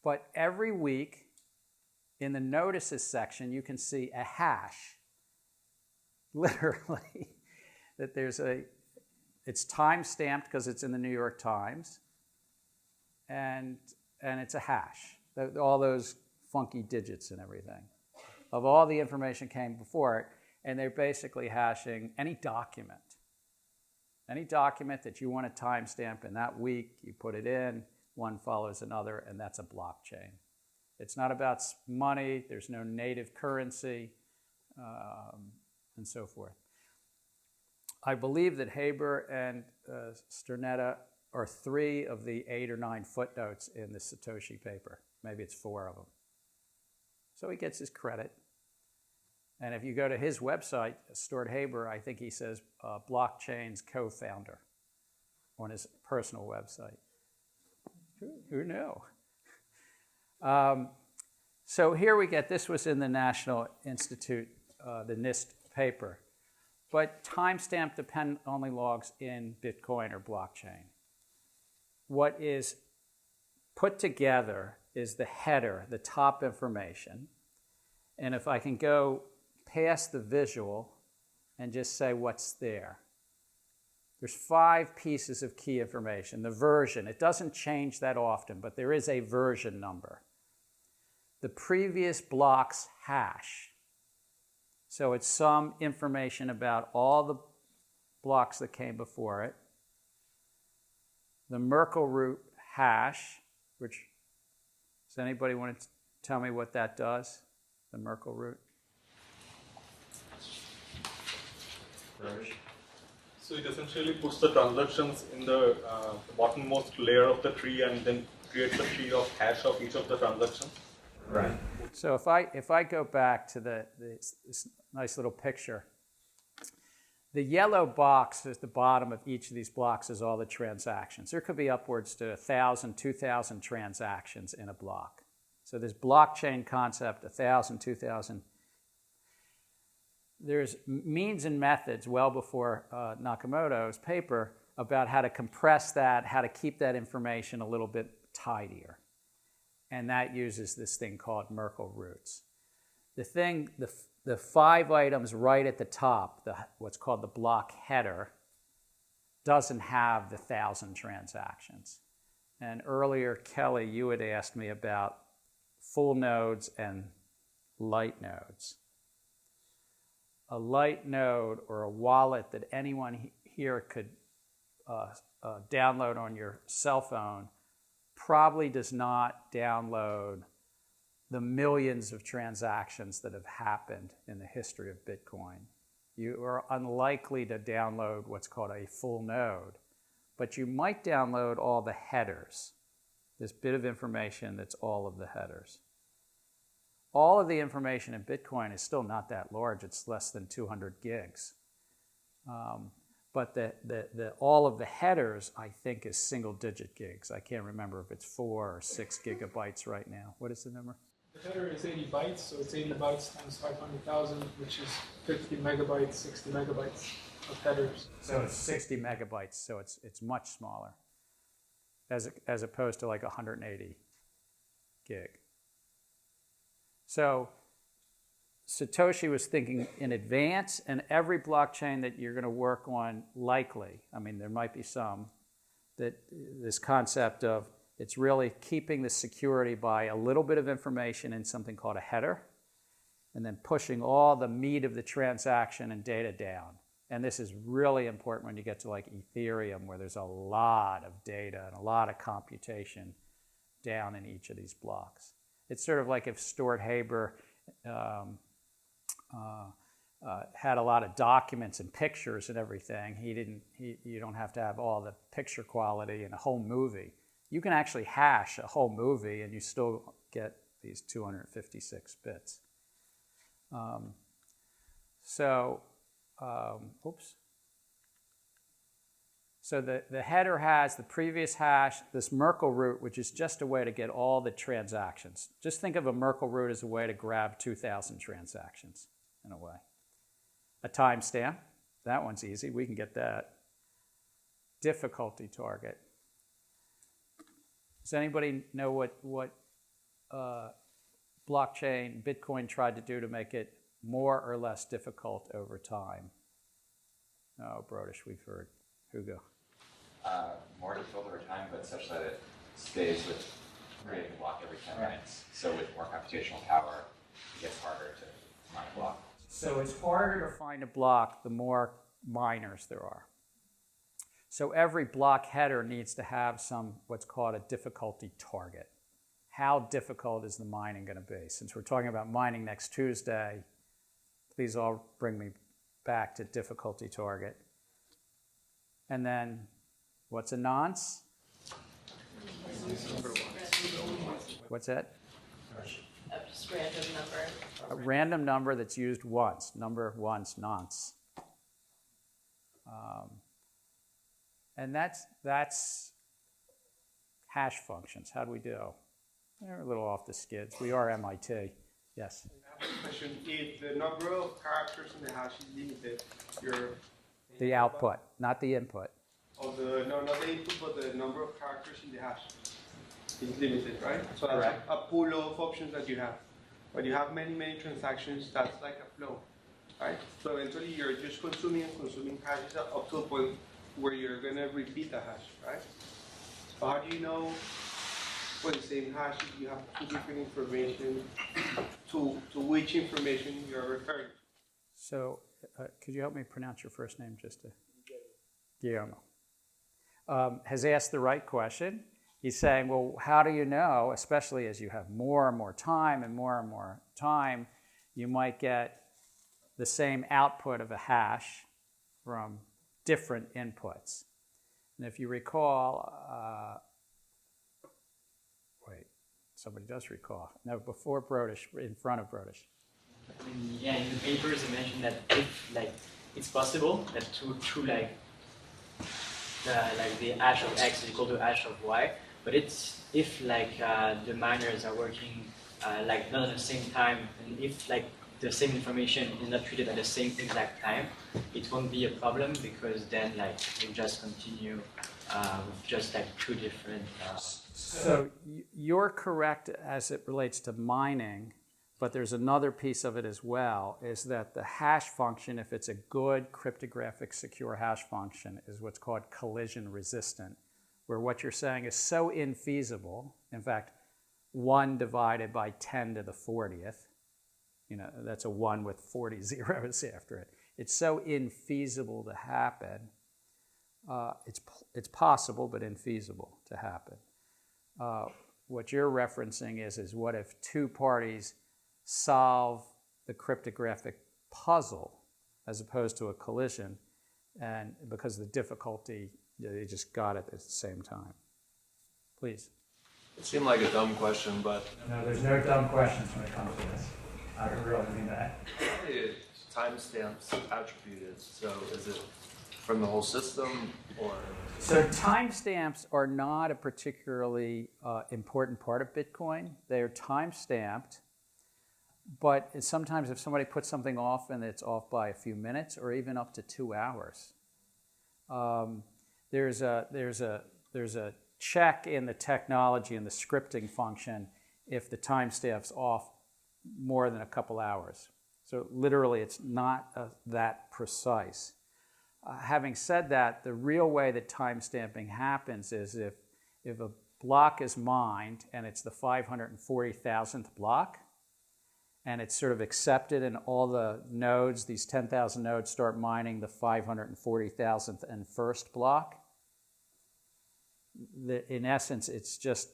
But every week in the notices section, you can see a hash, literally, that it's time-stamped because it's in the New York Times, and it's a hash, all those funky digits and everything. Of all the information came before it, and they're basically hashing any document. Any document that you want to timestamp in that week, you put it in, one follows another, and that's a blockchain. It's not about money, there's no native currency, and so forth. I believe that Haber and Sternetta are 3 of the 8 or 9 footnotes in the Satoshi paper. Maybe it's 4 of them. So he gets his credit. And if you go to his website, Stuart Haber, I think he says blockchain's co-founder on his personal website. Who knew? So here we get, this was in the National Institute, the NIST paper. But timestamp depend-only logs in Bitcoin or blockchain. What is put together is the header, the top information. And if I can go past the visual and just say what's there. There's 5 pieces of key information. The version, it doesn't change that often, but there is a version number. The previous block's hash. So it's some information about all the blocks that came before it. The Merkle root hash, which, does anybody want to tell me what that does? The Merkle root?
So it essentially puts the transactions in the bottommost layer of the tree and then creates a tree of hash of each of the transactions.
Right. So if I go back to this nice little picture, the yellow box at the bottom of each of these blocks is all the transactions. There could be upwards to 1,000, 2,000 transactions in a block. So this blockchain concept, 1,000, 2,000. There's means and methods well before Nakamoto's paper about how to compress that, how to keep that information a little bit tidier. And that uses this thing called Merkle roots. The 5 items right at the top, what's called the block header, doesn't have the 1,000 transactions. And earlier, Kelly, you had asked me about full nodes and light nodes. A light node or a wallet that anyone here could download on your cell phone probably does not download the millions of transactions that have happened in the history of Bitcoin. You are unlikely to download what's called a full node, but you might download all the headers, this bit of information that's all of the headers. All of the information in Bitcoin is still not that large. It's less than 200 gigs. But all of the headers, I think, is single-digit gigs. I can't remember if it's 4 or 6 gigabytes right now. What is the number?
The header is 80 bytes, so it's 80 bytes times 500,000, which is 50 megabytes, 60 megabytes of headers.
So it's 60 megabytes, so it's much smaller, as opposed to like 180 gig. So Satoshi was thinking in advance, and every blockchain that you're going to work on likely, I mean, there might be some, that this concept of it's really keeping the security by a little bit of information in something called a header, and then pushing all the meat of the transaction and data down. And this is really important when you get to like Ethereum, where there's a lot of data and a lot of computation down in each of these blocks. It's sort of like if Stuart Haber had a lot of documents and pictures and everything. You don't have to have all the picture quality in a whole movie. You can actually hash a whole movie and you still get these 256 bits. So the header has the previous hash, this Merkle root, which is just a way to get all the transactions. Just think of a Merkle root as a way to grab 2,000 transactions, in a way. A timestamp, that one's easy, we can get that. Difficulty target. Does anybody know what blockchain, Bitcoin tried to do to make it more or less difficult over time? Oh, Brodish, we've heard. Hugo.
More difficult over time, but such that it stays with creating a block every 10 minutes. So with more computational power, it gets harder to find a block.
So it's harder to find a block the more miners there are. So every block header needs to have what's called a difficulty target. How difficult is the mining going to be? Since we're talking about mining next Tuesday, please all bring me back to difficulty target. And then, what's a nonce? What's that?
A just random number.
a random number that's used once, number once, nonce. And that's hash functions. How do we do? They're a little off the skids. We are MIT. Yes?
I have a question. If the number of characters in the hash is limited,
The output, not the input.
Not the input, but the number of characters in the hash is limited, right? So that's
Correct.
a pool of options that you have. When you have many, many transactions, that's like a flow, right? So eventually you're just consuming and consuming hashes up to a point where you're going to repeat the hash, right? So how do you know for the same hash if you have two different information to which information you're referring to?
So could you help me pronounce your first name just to? Guillermo. Has asked the right question. He's saying, well, how do you know, especially as you have more and more time, you might get the same output of a hash from different inputs. And if you recall, wait, somebody does recall. No, before Brodish, in front of Brodish.
Yeah, in the papers they mentioned that if it's possible that the hash of X is equal to hash of Y, but it's if the miners are working not at the same time, and if the same information is not treated at the same exact time, it won't be a problem because then you just continue with just two different.
So you're correct as it relates to mining, but there's another piece of it as well, is that the hash function, if it's a good cryptographic secure hash function, is what's called collision resistant, where what you're saying is so infeasible, in fact, 1 divided by 10 to the 40th, that's a 1 with 40 zeros after it. It's so infeasible to happen. It's possible, but infeasible to happen. What you're referencing is what if two parties solve the cryptographic puzzle as opposed to a collision, and because of the difficulty, they just got it at the same time. Please.
It seemed like a dumb question, but...
No, there's no dumb questions when it comes to this. I don't really mean that.
Timestamps attributed, so is it from the whole system, or...?
So timestamps are not a particularly important part of Bitcoin. They are time-stamped, but sometimes if somebody puts something off and it's off by a few minutes or even up to 2 hours, there's a check in the technology and the scripting function if the timestamp's off more than a couple hours. So literally, it's not that precise. Having said that, the real way that timestamping happens is if a block is mined and it's the 540,000th block, and it's sort of accepted, and all the nodes, these 10,000 nodes, start mining the 540,000th and first block. In essence, it's just,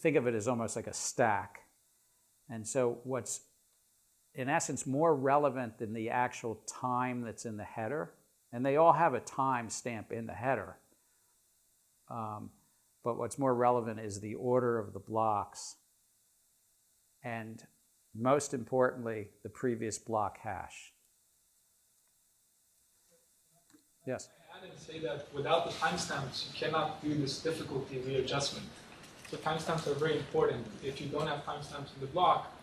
think of it as almost like a stack. And so what's, in essence, more relevant than the actual time that's in the header, and they all have a time stamp in the header, but what's more relevant is the order of the blocks, and most importantly, the previous block hash. Yes?
I didn't say that without the timestamps, you cannot do this difficulty readjustment. So timestamps are very important. If you don't have timestamps in the block,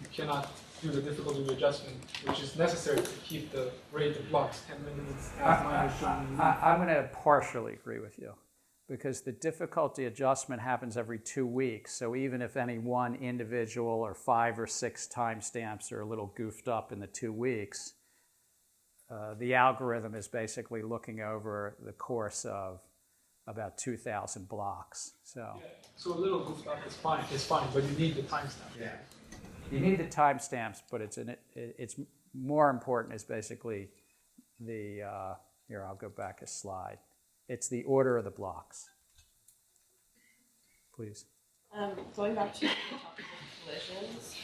you cannot do the difficulty readjustment, which is necessary to keep the rate of blocks 10 minutes.
I'm going to partially agree with you, because the difficulty adjustment happens every 2 weeks. So even if any one individual or 5 or 6 timestamps are a little goofed up in the 2 weeks, the algorithm is basically looking over the course of about 2,000 blocks. So
a little goofed up is fine, but you need the timestamp.
Yeah. You need the timestamps, but it's more important is basically the, here, I'll go back a slide. It's the order of the blocks. Please.
Going back to the topic of collisions,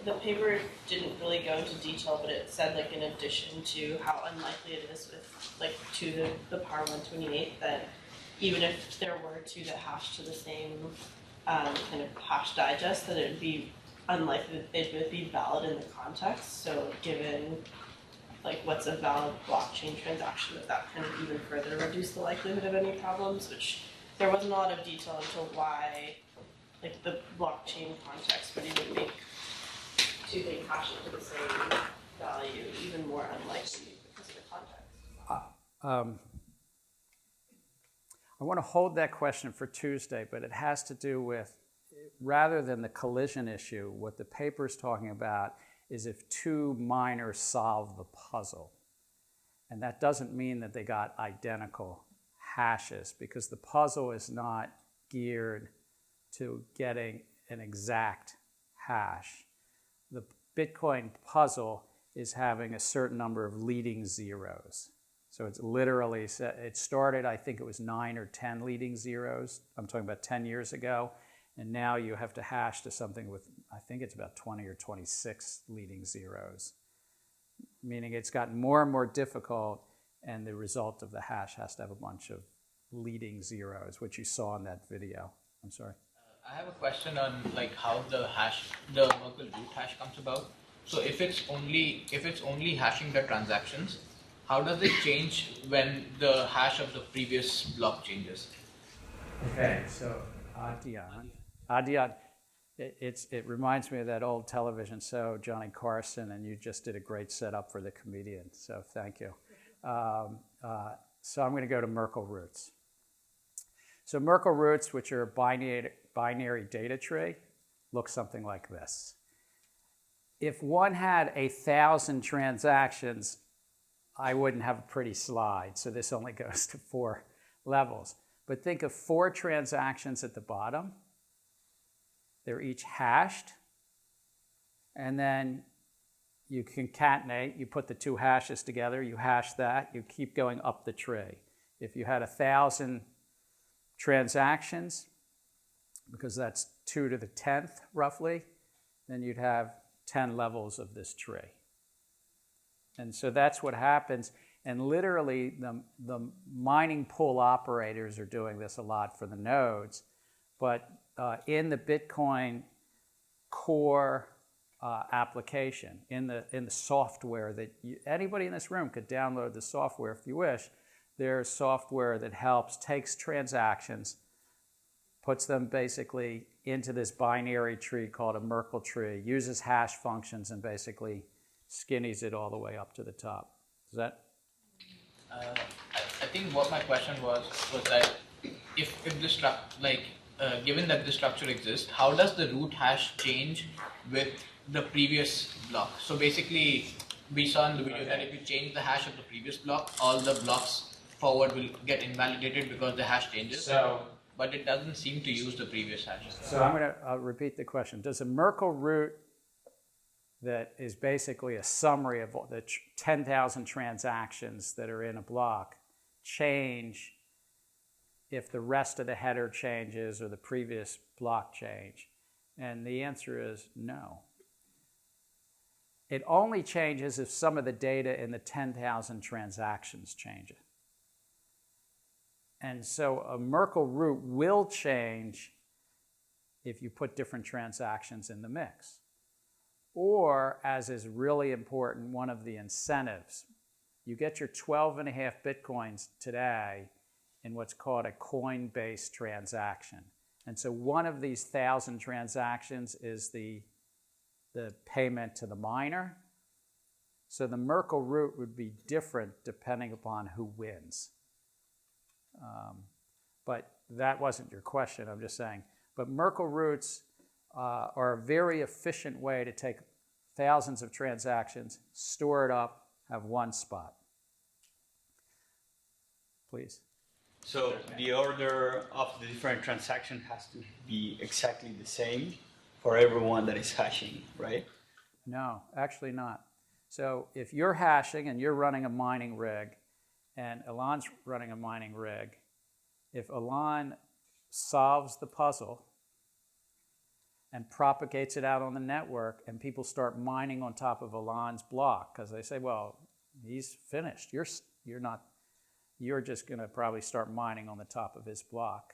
the paper didn't really go into detail, but it said, in addition to how unlikely it is with, 2 to the power 128, that even if there were 2 that hash to the same kind of hash digest, that it would be unlikely that they would be valid in the context. So given like what's a valid blockchain transaction, that can even further reduce the likelihood of any problems, which there wasn't a lot of detail into why like the blockchain context would even make two things hashing to the same value even more unlikely because of the context.
I want to hold that question for Tuesday, but it has to do with, rather than the collision issue, what the paper is talking about is if two miners solve the puzzle. And that doesn't mean that they got identical hashes, because the puzzle is not geared to getting an exact hash. The Bitcoin puzzle is having a certain number of leading zeros. So it's literally, it started, I think it was 9 or 10 leading zeros. I'm talking about 10 years ago. And now you have to hash to something with, I think it's about 20 or 26 leading zeros. Meaning it's gotten more and more difficult, and the result of the hash has to have a bunch of leading zeros, which you saw in that video. I'm sorry.
I have a question on like how the Merkle root hash comes about. So if it's only hashing the transactions, how does it change when the hash of the previous block changes?
Okay, so Adian, it reminds me of that old television show, Johnny Carson, and you just did a great setup for the comedian, so thank you. So I'm going to go to Merkle roots. So Merkle roots, which are a binary data tree, look something like this. If one had 1,000 transactions, I wouldn't have a pretty slide, so this only goes to 4 levels. But think of 4 transactions at the bottom. They're each hashed, and then you concatenate, you put the 2 hashes together, you hash that, you keep going up the tree. If you had 1,000 transactions, because that's 2 to the 10th roughly, then you'd have 10 levels of this tree. And so that's what happens. And literally, the mining pool operators are doing this a lot for the nodes. But in the Bitcoin core application, in the software that anybody in this room could download the software if you wish, there's software that takes transactions, puts them basically into this binary tree called a Merkle tree, uses hash functions, and basically skinnies it all the way up to the top. Is that?
I think what my question was that if this given that the structure exists, how does the root hash change with the previous block? So basically, we saw in the video that if you change the hash of the previous block, all the blocks forward will get invalidated because the hash changes. But it doesn't seem to use the previous hash.
So I'm going to repeat the question. Does a Merkle root that is basically a summary of the 10,000 transactions that are in a block change if the rest of the header changes or the previous block change? And the answer is no. It only changes if some of the data in the 10,000 transactions changes. And so a Merkle root will change if you put different transactions in the mix. Or, as is really important, one of the incentives. You get your 12.5 Bitcoins today in what's called a coin-based transaction. And so one of these 1,000 transactions is the payment to the miner. So the Merkle root would be different depending upon who wins. But that wasn't your question, I'm just saying. But Merkle roots are a very efficient way to take thousands of transactions, store it up, have one spot. Please.
So the order of the different transaction has to be exactly the same for everyone that is hashing, right?
No, actually not. So if you're hashing and you're running a mining rig, and Ilan's running a mining rig, if Ilan solves the puzzle and propagates it out on the network, and people start mining on top of Ilan's block, because they say, well, he's finished. You're just going to probably start mining on the top of his block,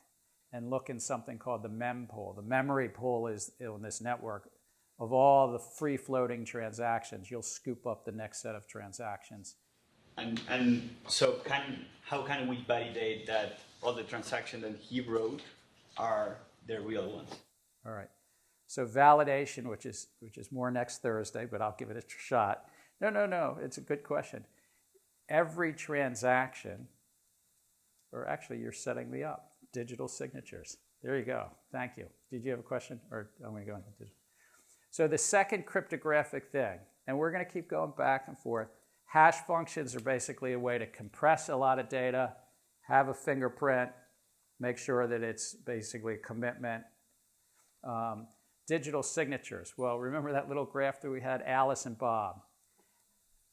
and look in something called the mem pool. The memory pool is on this network. of all the free-floating transactions. You'll scoop up the next set of transactions.
And so how can we validate that all the transactions that he wrote are the real ones?
All right. So validation, which is more next Thursday, but I'll give it a shot. No, it's a good question. Every transaction, or actually you're setting me up, digital signatures. There you go. Thank you. Did you have a question? Or I'm going to go into digital. So the second cryptographic thing, and we're going to keep going back and forth, hash functions are basically a way to compress a lot of data, have a fingerprint, make sure that it's basically a commitment. Digital signatures. Well, remember that little graph that we had, Alice and Bob?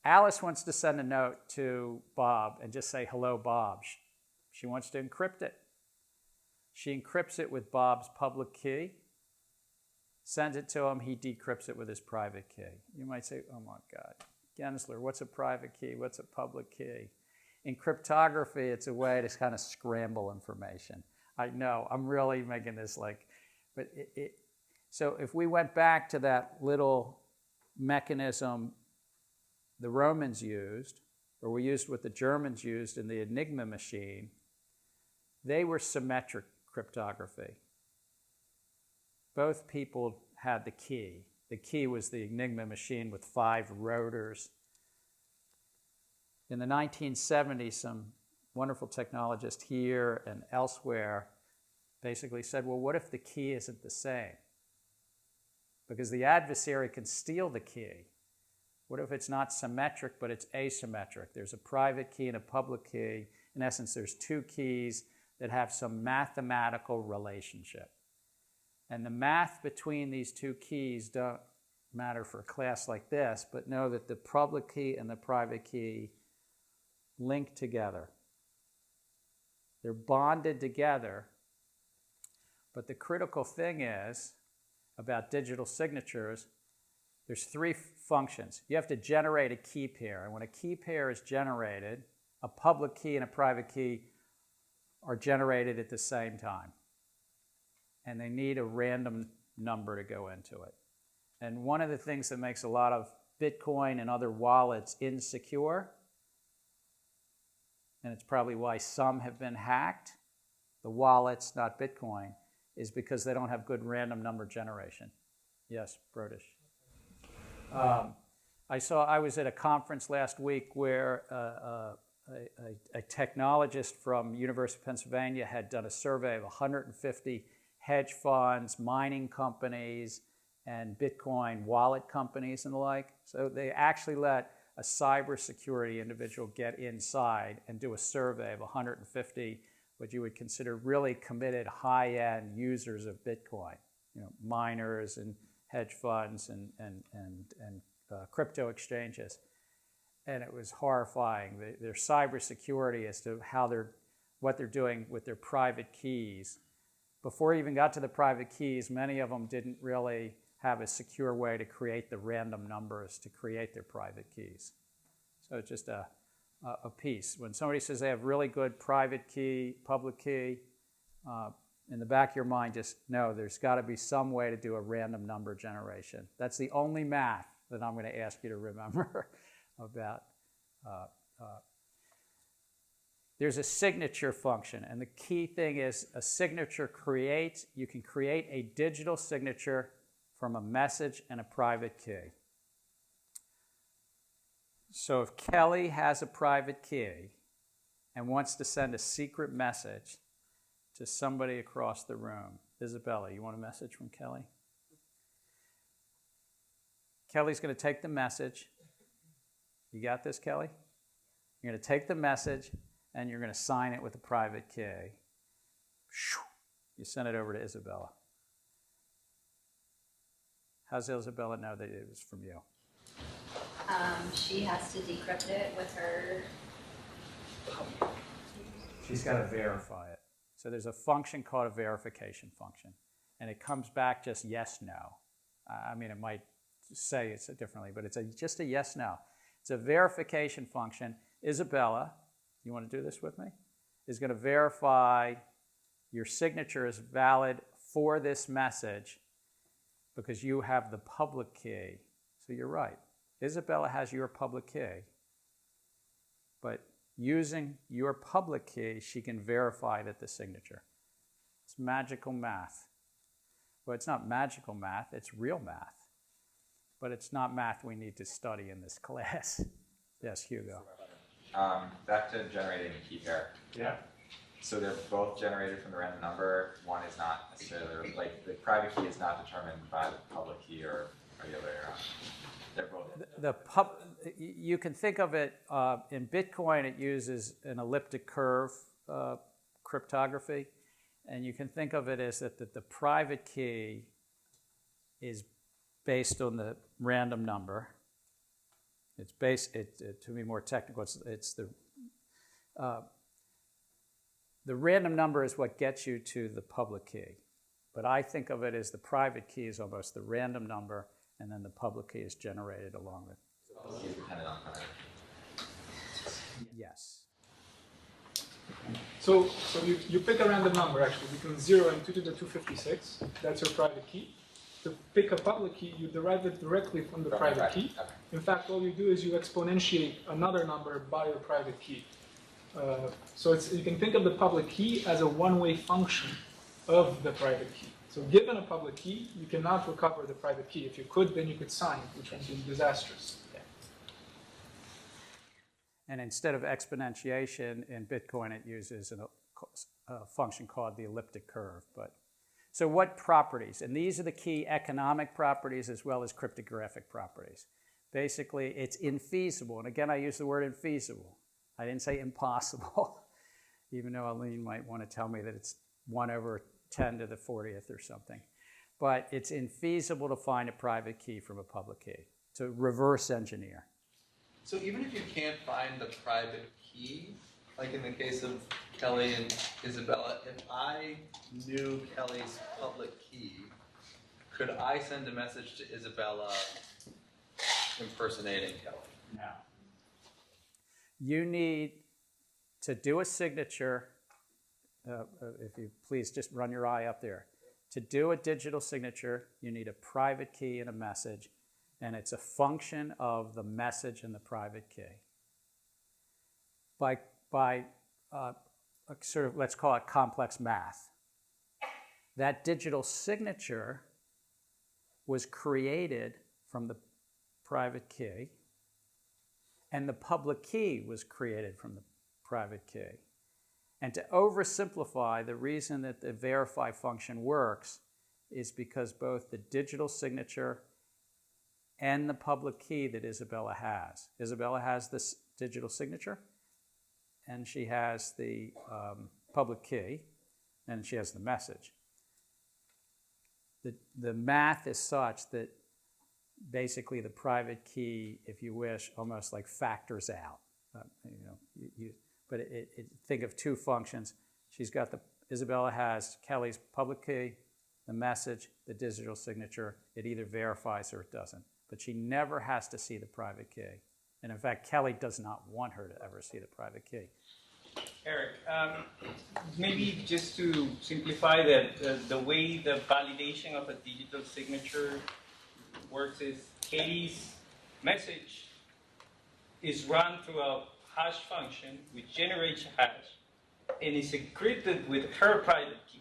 Alice wants to send a note to Bob and just say, hello, Bob. She wants to encrypt it. She encrypts it with Bob's public key, sends it to him, he decrypts it with his private key. You might say, oh my God, Gensler, what's a private key? What's a public key? In cryptography, it's a way to kind of scramble information. I know, I'm really making this like, but so if we went back to that little mechanism the Romans used, or we used what the Germans used in the Enigma machine, they were symmetric cryptography. Both people had the key. The key was the Enigma machine with 5 rotors. In the 1970s, some wonderful technologist here and elsewhere basically said, well, what if the key isn't the same? Because the adversary can steal the key. What if it's not symmetric, but it's asymmetric? There's a private key and a public key. In essence, there's 2 keys that have some mathematical relationship. And the math between these 2 keys don't matter for a class like this, but know that the public key and the private key link together. They're bonded together. But the critical thing is, about digital signatures, there's 3 functions. You have to generate a key pair. And when a key pair is generated, a public key and a private key are generated at the same time. And they need a random number to go into it. And one of the things that makes a lot of Bitcoin and other wallets insecure, and it's probably why some have been hacked, the wallets, not Bitcoin, is because they don't have good random number generation. Yes, Brodish. I was at a conference last week where a technologist from University of Pennsylvania had done a survey of 150 hedge funds, mining companies, and Bitcoin wallet companies and the like. So they actually let a cybersecurity individual get inside and do a survey of 150 what you would consider really committed high-end users of Bitcoin, miners and hedge funds and crypto exchanges. And it was horrifying. Their cybersecurity as to what they're doing with their private keys. Before you even got to the private keys, many of them didn't really have a secure way to create the random numbers to create their private keys. So it's just a piece. When somebody says they have really good private key, public key, in the back of your mind, just know there's got to be some way to do a random number generation. That's the only math that I'm going to ask you to remember about. There's a signature function, and the key thing is a signature you can create a digital signature from a message and a private key. So if Kelly has a private key and wants to send a secret message to somebody across the room, Isabella, you want a message from Kelly? Kelly's going to take the message. You got this, Kelly? You're going to take the message and you're going to sign it with a private key. You send it over to Isabella. How's Isabella know that it was from you?
She has to decrypt it with her.
She's got to verify it. So there's a function called a verification function. And it comes back just yes, no. I mean, it might say it's differently, but it's just a yes, no. It's a verification function. Isabella, you want to do this with me? Is going to verify your signature is valid for this message. because you have the public key. So you're right. Isabella has your public key, but using your public key, she can verify that the signature. It's magical math. Well, it's not magical math, it's real math. But it's not math we need to study in this class. Yes, Hugo.
Back to generating a key pair.
Yeah.
So they're both generated from the random number. One is not necessarily, like the private key is not determined by the public key or the other way around. They're both. You can think of it, in Bitcoin it uses an elliptic curve cryptography. And you can think of it as that the private key is based on the random number. It's to be more technical, it's the random number is what gets you to the public key. But I think of it as the private key is almost the random number, and then the public key is generated along with it. Is dependent on private.
Yes.
So you pick a random number, actually, between 0 and 2 to the 256. That's your private key. To pick a public key, you derive it directly from the private key.
Okay.
In fact, all you do is you exponentiate another number by your private key. So you can think of the public key as a one-way function of the private key. So given a public key, you cannot recover the private key. If you could, then you could sign, which would be disastrous.
And instead of exponentiation in Bitcoin, it uses a function called the elliptic curve. So what properties? And these are the key economic properties as well as cryptographic properties. Basically, it's infeasible. And again, I use the word infeasible. I didn't say impossible, even though Aline might want to tell me that it's 1 over 10 to the 40th or something. But it's infeasible to find a private key from a public key, to reverse engineer.
So even if you can't find the private key, like in the case of Kelly and Isabella, if I knew Kelly's public key, could I send a message to Isabella impersonating Kelly?
No. You need to do a signature, if you please just run your eye up there. To do a digital signature, you need a private key and a message, and it's a function of the message and the private key. By sort of, let's call it complex math. That digital signature was created from the private key, and the public key was created from the private key. And to oversimplify, the reason that the verify function works is because both the digital signature and the public key that Isabella has. Isabella has this digital signature, and she has the public key, and she has the message. The math is such that basically the private key, if you wish, almost like factors out. Think of two functions. Isabella has Kelly's public key, the message, the digital signature. It either verifies or it doesn't. But she never has to see the private key. And in fact, Kelly does not want her to ever see the private key.
Eric, maybe just to simplify that, the way the validation of a digital signature works is Katie's message is run through a hash function which generates a hash and is encrypted with her private key.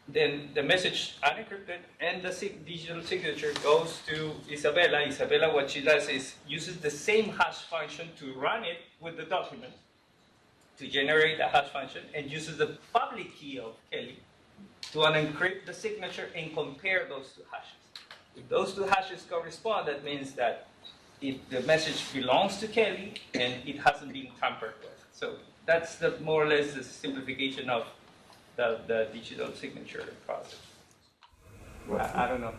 Then the message unencrypted and the digital signature goes to Isabella. Isabella, what she does is uses the same hash function to run it with the document to generate a hash function, and uses the public key of Kelly to unencrypt the signature and compare those two hashes. If those two hashes correspond, that means that the message belongs to Kelly and it hasn't been tampered with. So that's more or less the simplification of the digital signature process. Well, I don't know if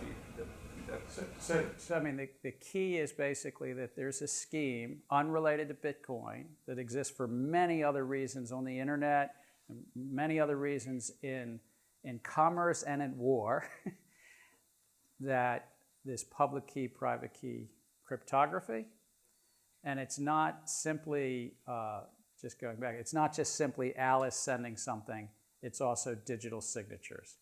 So I mean, the key is basically that there's a scheme unrelated to Bitcoin that exists for many other reasons on the internet, and many other reasons in commerce and in war, that this public key, private key cryptography, and it's not simply, just going back, it's not just simply Alice sending something, it's also digital signatures.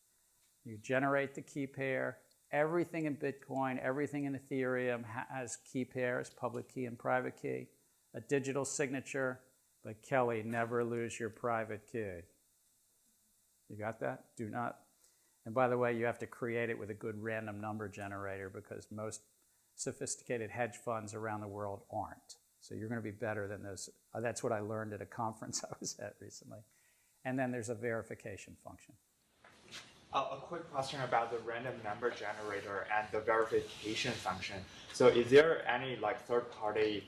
You generate the key pair, Everything in Bitcoin, everything in Ethereum has key pairs, public key and private key, a digital signature, but Kelly, never lose your private key. You got that? Do not. And by the way, you have to create it with a good random number generator because most sophisticated hedge funds around the world aren't. So you're going to be better than those. That's what I learned at a conference I was at recently. And then there's a verification function.
A quick question about the random number generator and the verification function. So is there any like third party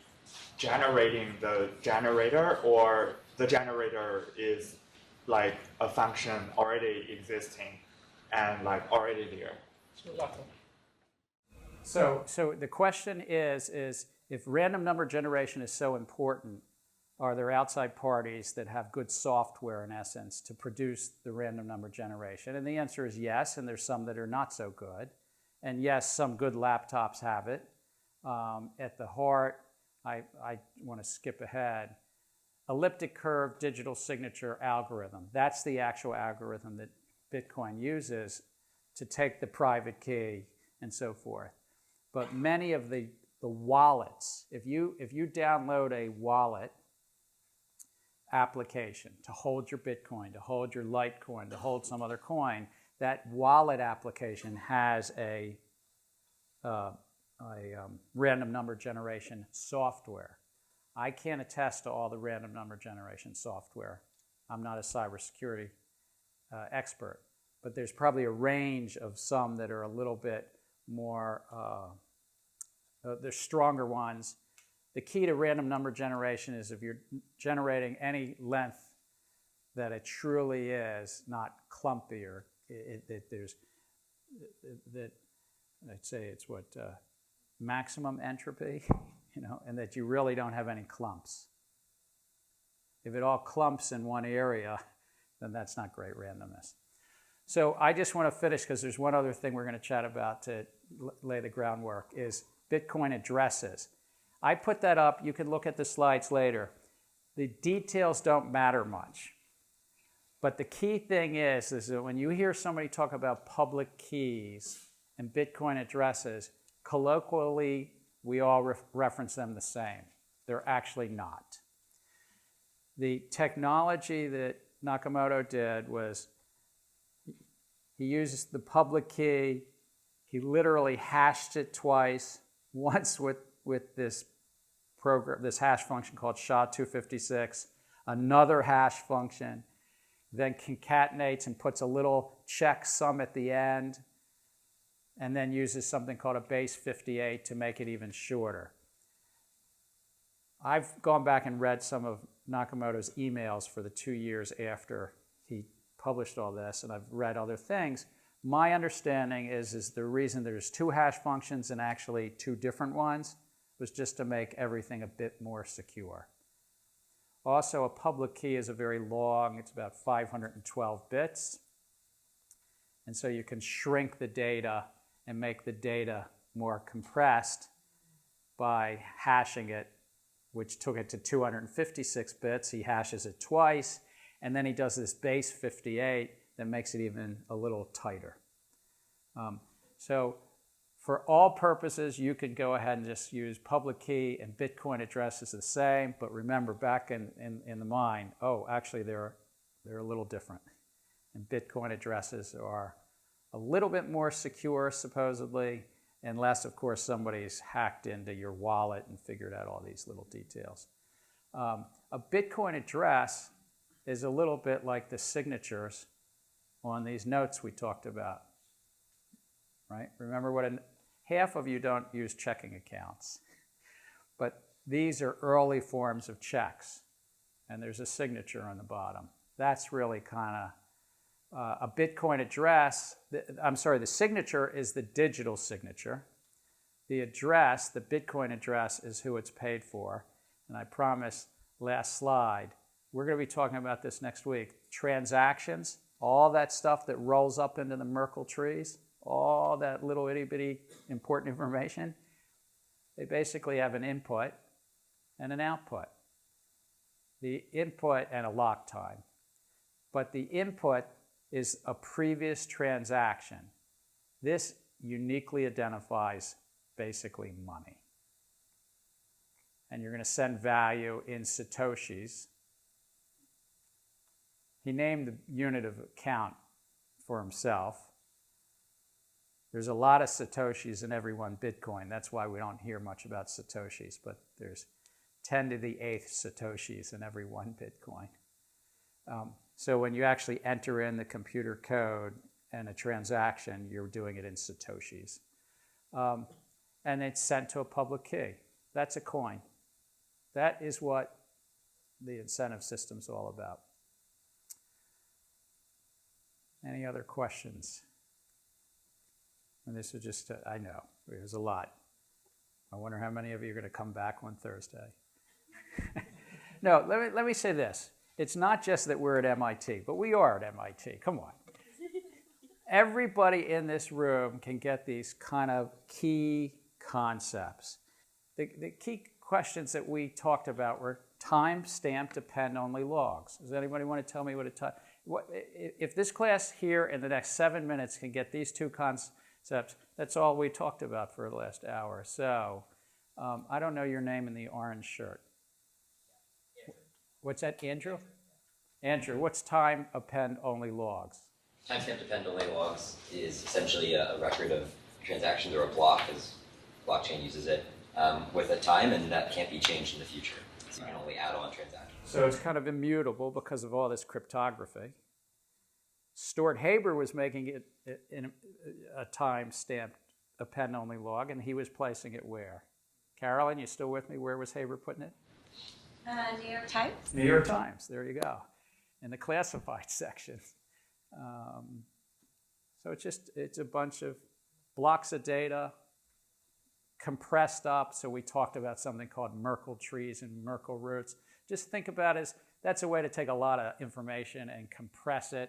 generating the generator, or the generator is like a function already existing and like already there?
So the question is if random number generation is so important, are there outside parties that have good software, in essence, to produce the random number generation? And the answer is yes, and there's some that are not so good. And yes, some good laptops have it. At the heart, I want to skip ahead, elliptic curve digital signature algorithm. That's the actual algorithm that Bitcoin uses to take the private key and so forth. But many of the wallets, if you download a wallet application to hold your Bitcoin, to hold your Litecoin, to hold some other coin, that wallet application has a random number generation software. I can't attest to all the random number generation software. I'm not a cybersecurity expert, but there's probably a range of some that are a little bit more, there's stronger ones. The key to random number generation is if you're generating any length that it truly is, not clumpy, or there's, that I'd say it's what, maximum entropy, and that you really don't have any clumps. If it all clumps in one area, then that's not great randomness. So I just want to finish, because there's one other thing we're going to chat about to lay the groundwork, is Bitcoin addresses. I put that up. You can look at the slides later. The details don't matter much. But the key thing is that when you hear somebody talk about public keys and Bitcoin addresses, colloquially, we all reference them the same. They're actually not. The technology that Nakamoto did was he uses the public key. He literally hashed it twice, once with this program, this hash function called SHA-256, another hash function, then concatenates and puts a little checksum at the end, and then uses something called a base 58 to make it even shorter. I've gone back and read some of Nakamoto's emails for the 2 years after he published all this, and I've read other things. My understanding is the reason there's 2 hash functions and actually 2 different ones was just to make everything a bit more secure. Also, a public key is a very long, it's about 512 bits. And so you can shrink the data and make the data more compressed by hashing it, which took it to 256 bits. He hashes it twice, and then he does this base 58 that makes it even a little tighter. So for all purposes, you could go ahead and just use public key, and Bitcoin address is the same, but remember, back in the mind, oh, actually they're a little different. And Bitcoin addresses are a little bit more secure, supposedly, unless, of course, somebody's hacked into your wallet and figured out all these little details. A Bitcoin address is a little bit like the signatures on these notes we talked about, right? Remember half of you don't use checking accounts, but these are early forms of checks, and there's a signature on the bottom. That's really kind of a Bitcoin address. The signature is the digital signature. The address, the Bitcoin address, is who it's paid for. And I promise, last slide, we're going to be talking about this next week. Transactions, all that stuff that rolls up into the Merkle trees, all that little itty-bitty important information, they basically have an input and an output. The input and a lock time. But the input is a previous transaction. This uniquely identifies basically money. And you're going to send value in Satoshis. He named the unit of account for himself. There's a lot of Satoshis in every one Bitcoin. That's why we don't hear much about Satoshis, but there's 10 to the 8th Satoshis in every one Bitcoin. So when you actually enter in the computer code and a transaction, you're doing it in Satoshis. And it's sent to a public key. That's a coin. That is what the incentive system's all about. Any other questions? And this is just, I know, there's a lot. I wonder how many of you are going to come back on Thursday. No, let me say this. It's not just that we're at MIT, but we are at MIT. Come on. Everybody in this room can get these kind of key concepts. The key questions that we talked about were time-stamp depend-only logs. Does anybody want to tell me what a time? If this class here in the next 7 minutes can get these two concepts, that's all we talked about for the last hour. So I don't know your name in the orange shirt. What's that, Andrew? Andrew, what's time append-only logs?
Timestamp depend-only logs is essentially a record of transactions, or a block, as blockchain uses it, with a time, and that can't be changed in the future. So you can only add on transactions.
So it's kind of immutable because of all this cryptography. Stuart Haber was making it in a time-stamped append-only log, and he was placing it where? Carolyn, you still with me? Where was Haber putting it?
New York Times.
New York Times, there you go, in the classified section. So it's a bunch of blocks of data compressed up. So we talked about something called Merkle trees and Merkle roots. Just think about it as that's a way to take a lot of information and compress it,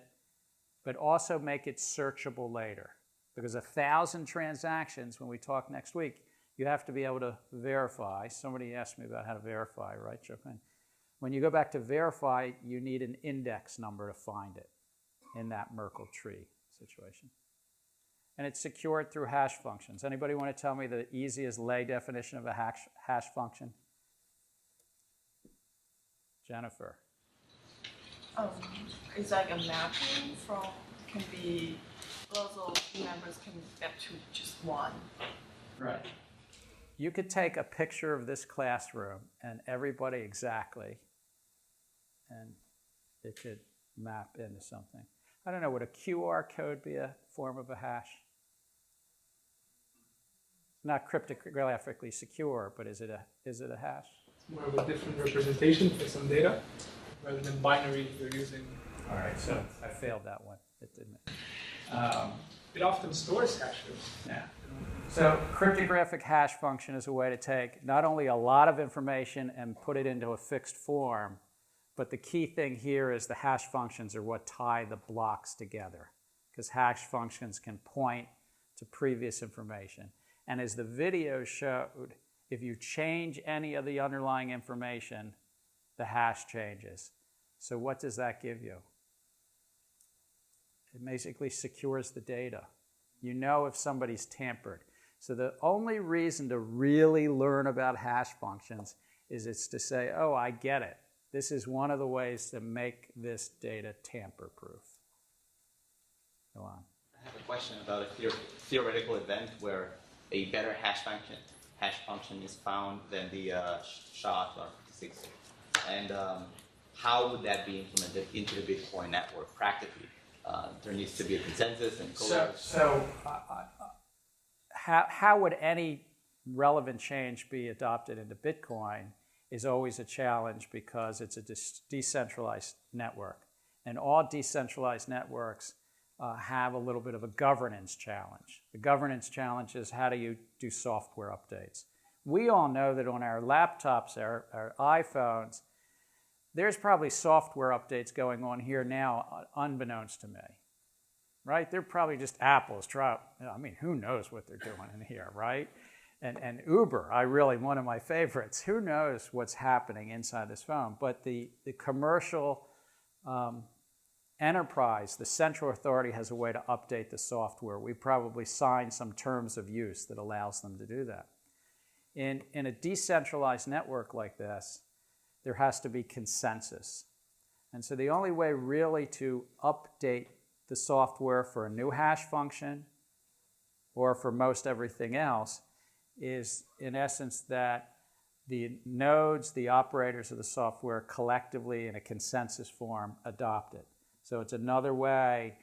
but also make it searchable later. Because 1,000 transactions, when we talk next week, you have to be able to verify. Somebody asked me about how to verify, right, Jochen? When you go back to verify, you need an index number to find it in that Merkle tree situation. And it's secured through hash functions. Anybody want to tell me the easiest lay definition of a hash function? Jennifer.
It's like a mapping from, can be, lots of members can get to just one.
Right. You could take a picture of this classroom and everybody exactly, and it could map into something. I don't know, would a QR code be a form of a hash? Not cryptographically secure, but is it a hash?
It's more of a different representation for some data, rather than binary you're using.
All right, so I failed that one. It didn't.
It often stores hashes.
Yeah. So cryptographic hash function is a way to take not only a lot of information and put it into a fixed form, but the key thing here is the hash functions are what tie the blocks together, because hash functions can point to previous information. And as the video showed, if you change any of the underlying information, the hash changes. So what does that give you? It basically secures the data. You know if somebody's tampered. So the only reason to really learn about hash functions is it's to say, oh, I get it. This is one of the ways to make this data tamper-proof. Go on.
I have a question about a theoretical event where a better hash function is found than the SHA-256. And how would that be implemented into the Bitcoin network practically? There needs to be a consensus and
how would any relevant change be adopted into Bitcoin is always a challenge because it's a decentralized network. And all decentralized networks have a little bit of a governance challenge. The governance challenge is how do you do software updates? We all know that on our laptops, our iPhones, there's probably software updates going on here now unbeknownst to me, right? They're probably just Apple's I mean, who knows what they're doing in here, right? And Uber, one of my favorites. Who knows what's happening inside this phone? But the commercial enterprise, the central authority has a way to update the software. We probably sign some terms of use that allows them to do that. In a decentralized network like this, there has to be consensus. And so the only way really to update the software for a new hash function or for most everything else is, in essence, that the nodes, the operators of the software, collectively in a consensus form adopt it. So it's another way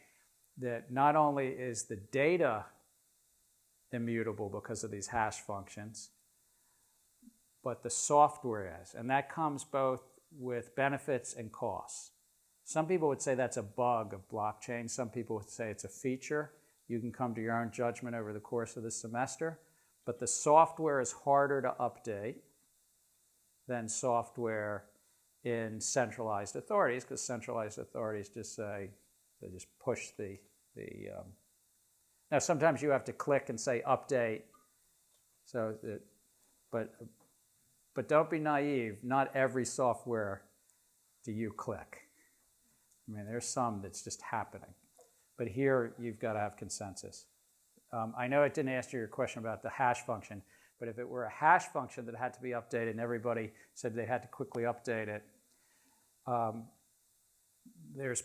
that not only is the data immutable because of these hash functions, but the software is. And that comes both with benefits and costs. Some people would say that's a bug of blockchain. Some people would say it's a feature. You can come to your own judgment over the course of the semester. But the software is harder to update than software in centralized authorities, because centralized authorities just say, they just push the now sometimes you have to click and say update, so that, but don't be naive, not every software do you click. I mean, there's some that's just happening. But here you've got to have consensus. I know it didn't answer your question about the hash function, but if it were a hash function that had to be updated and everybody said they had to quickly update it, there's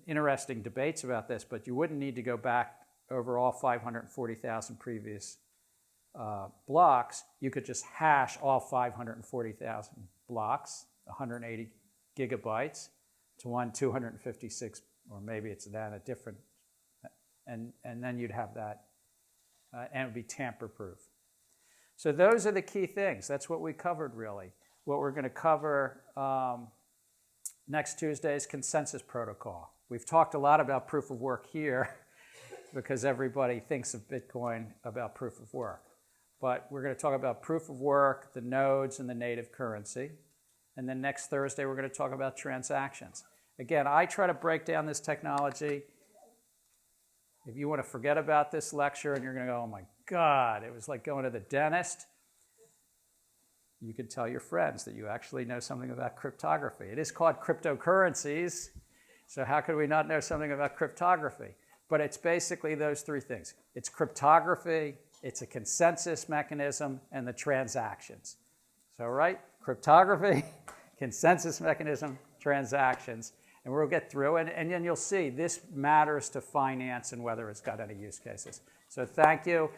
interesting debates about this, but you wouldn't need to go back over all 540,000 previous blocks. You could just hash all 540,000 blocks, 180 gigabytes, to one 256, or maybe it's then a different, and then you'd have that, and it would be tamper-proof. So those are the key things. That's what we covered, really. What we're going to cover next Tuesday is consensus protocol. We've talked a lot about proof of work here because everybody thinks of Bitcoin about proof of work. But we're going to talk about proof of work, the nodes, and the native currency. And then next Thursday, we're going to talk about transactions. Again, I try to break down this technology. If you want to forget about this lecture and you're going to go, oh my God, it was like going to the dentist, you can tell your friends that you actually know something about cryptography. It is called cryptocurrencies, so how could we not know something about cryptography? But it's basically those three things. It's cryptography, it's a consensus mechanism, and the transactions. So, right? Cryptography, consensus mechanism, transactions. And we'll get through it, and then you'll see this matters to finance and whether it's got any use cases. So thank you.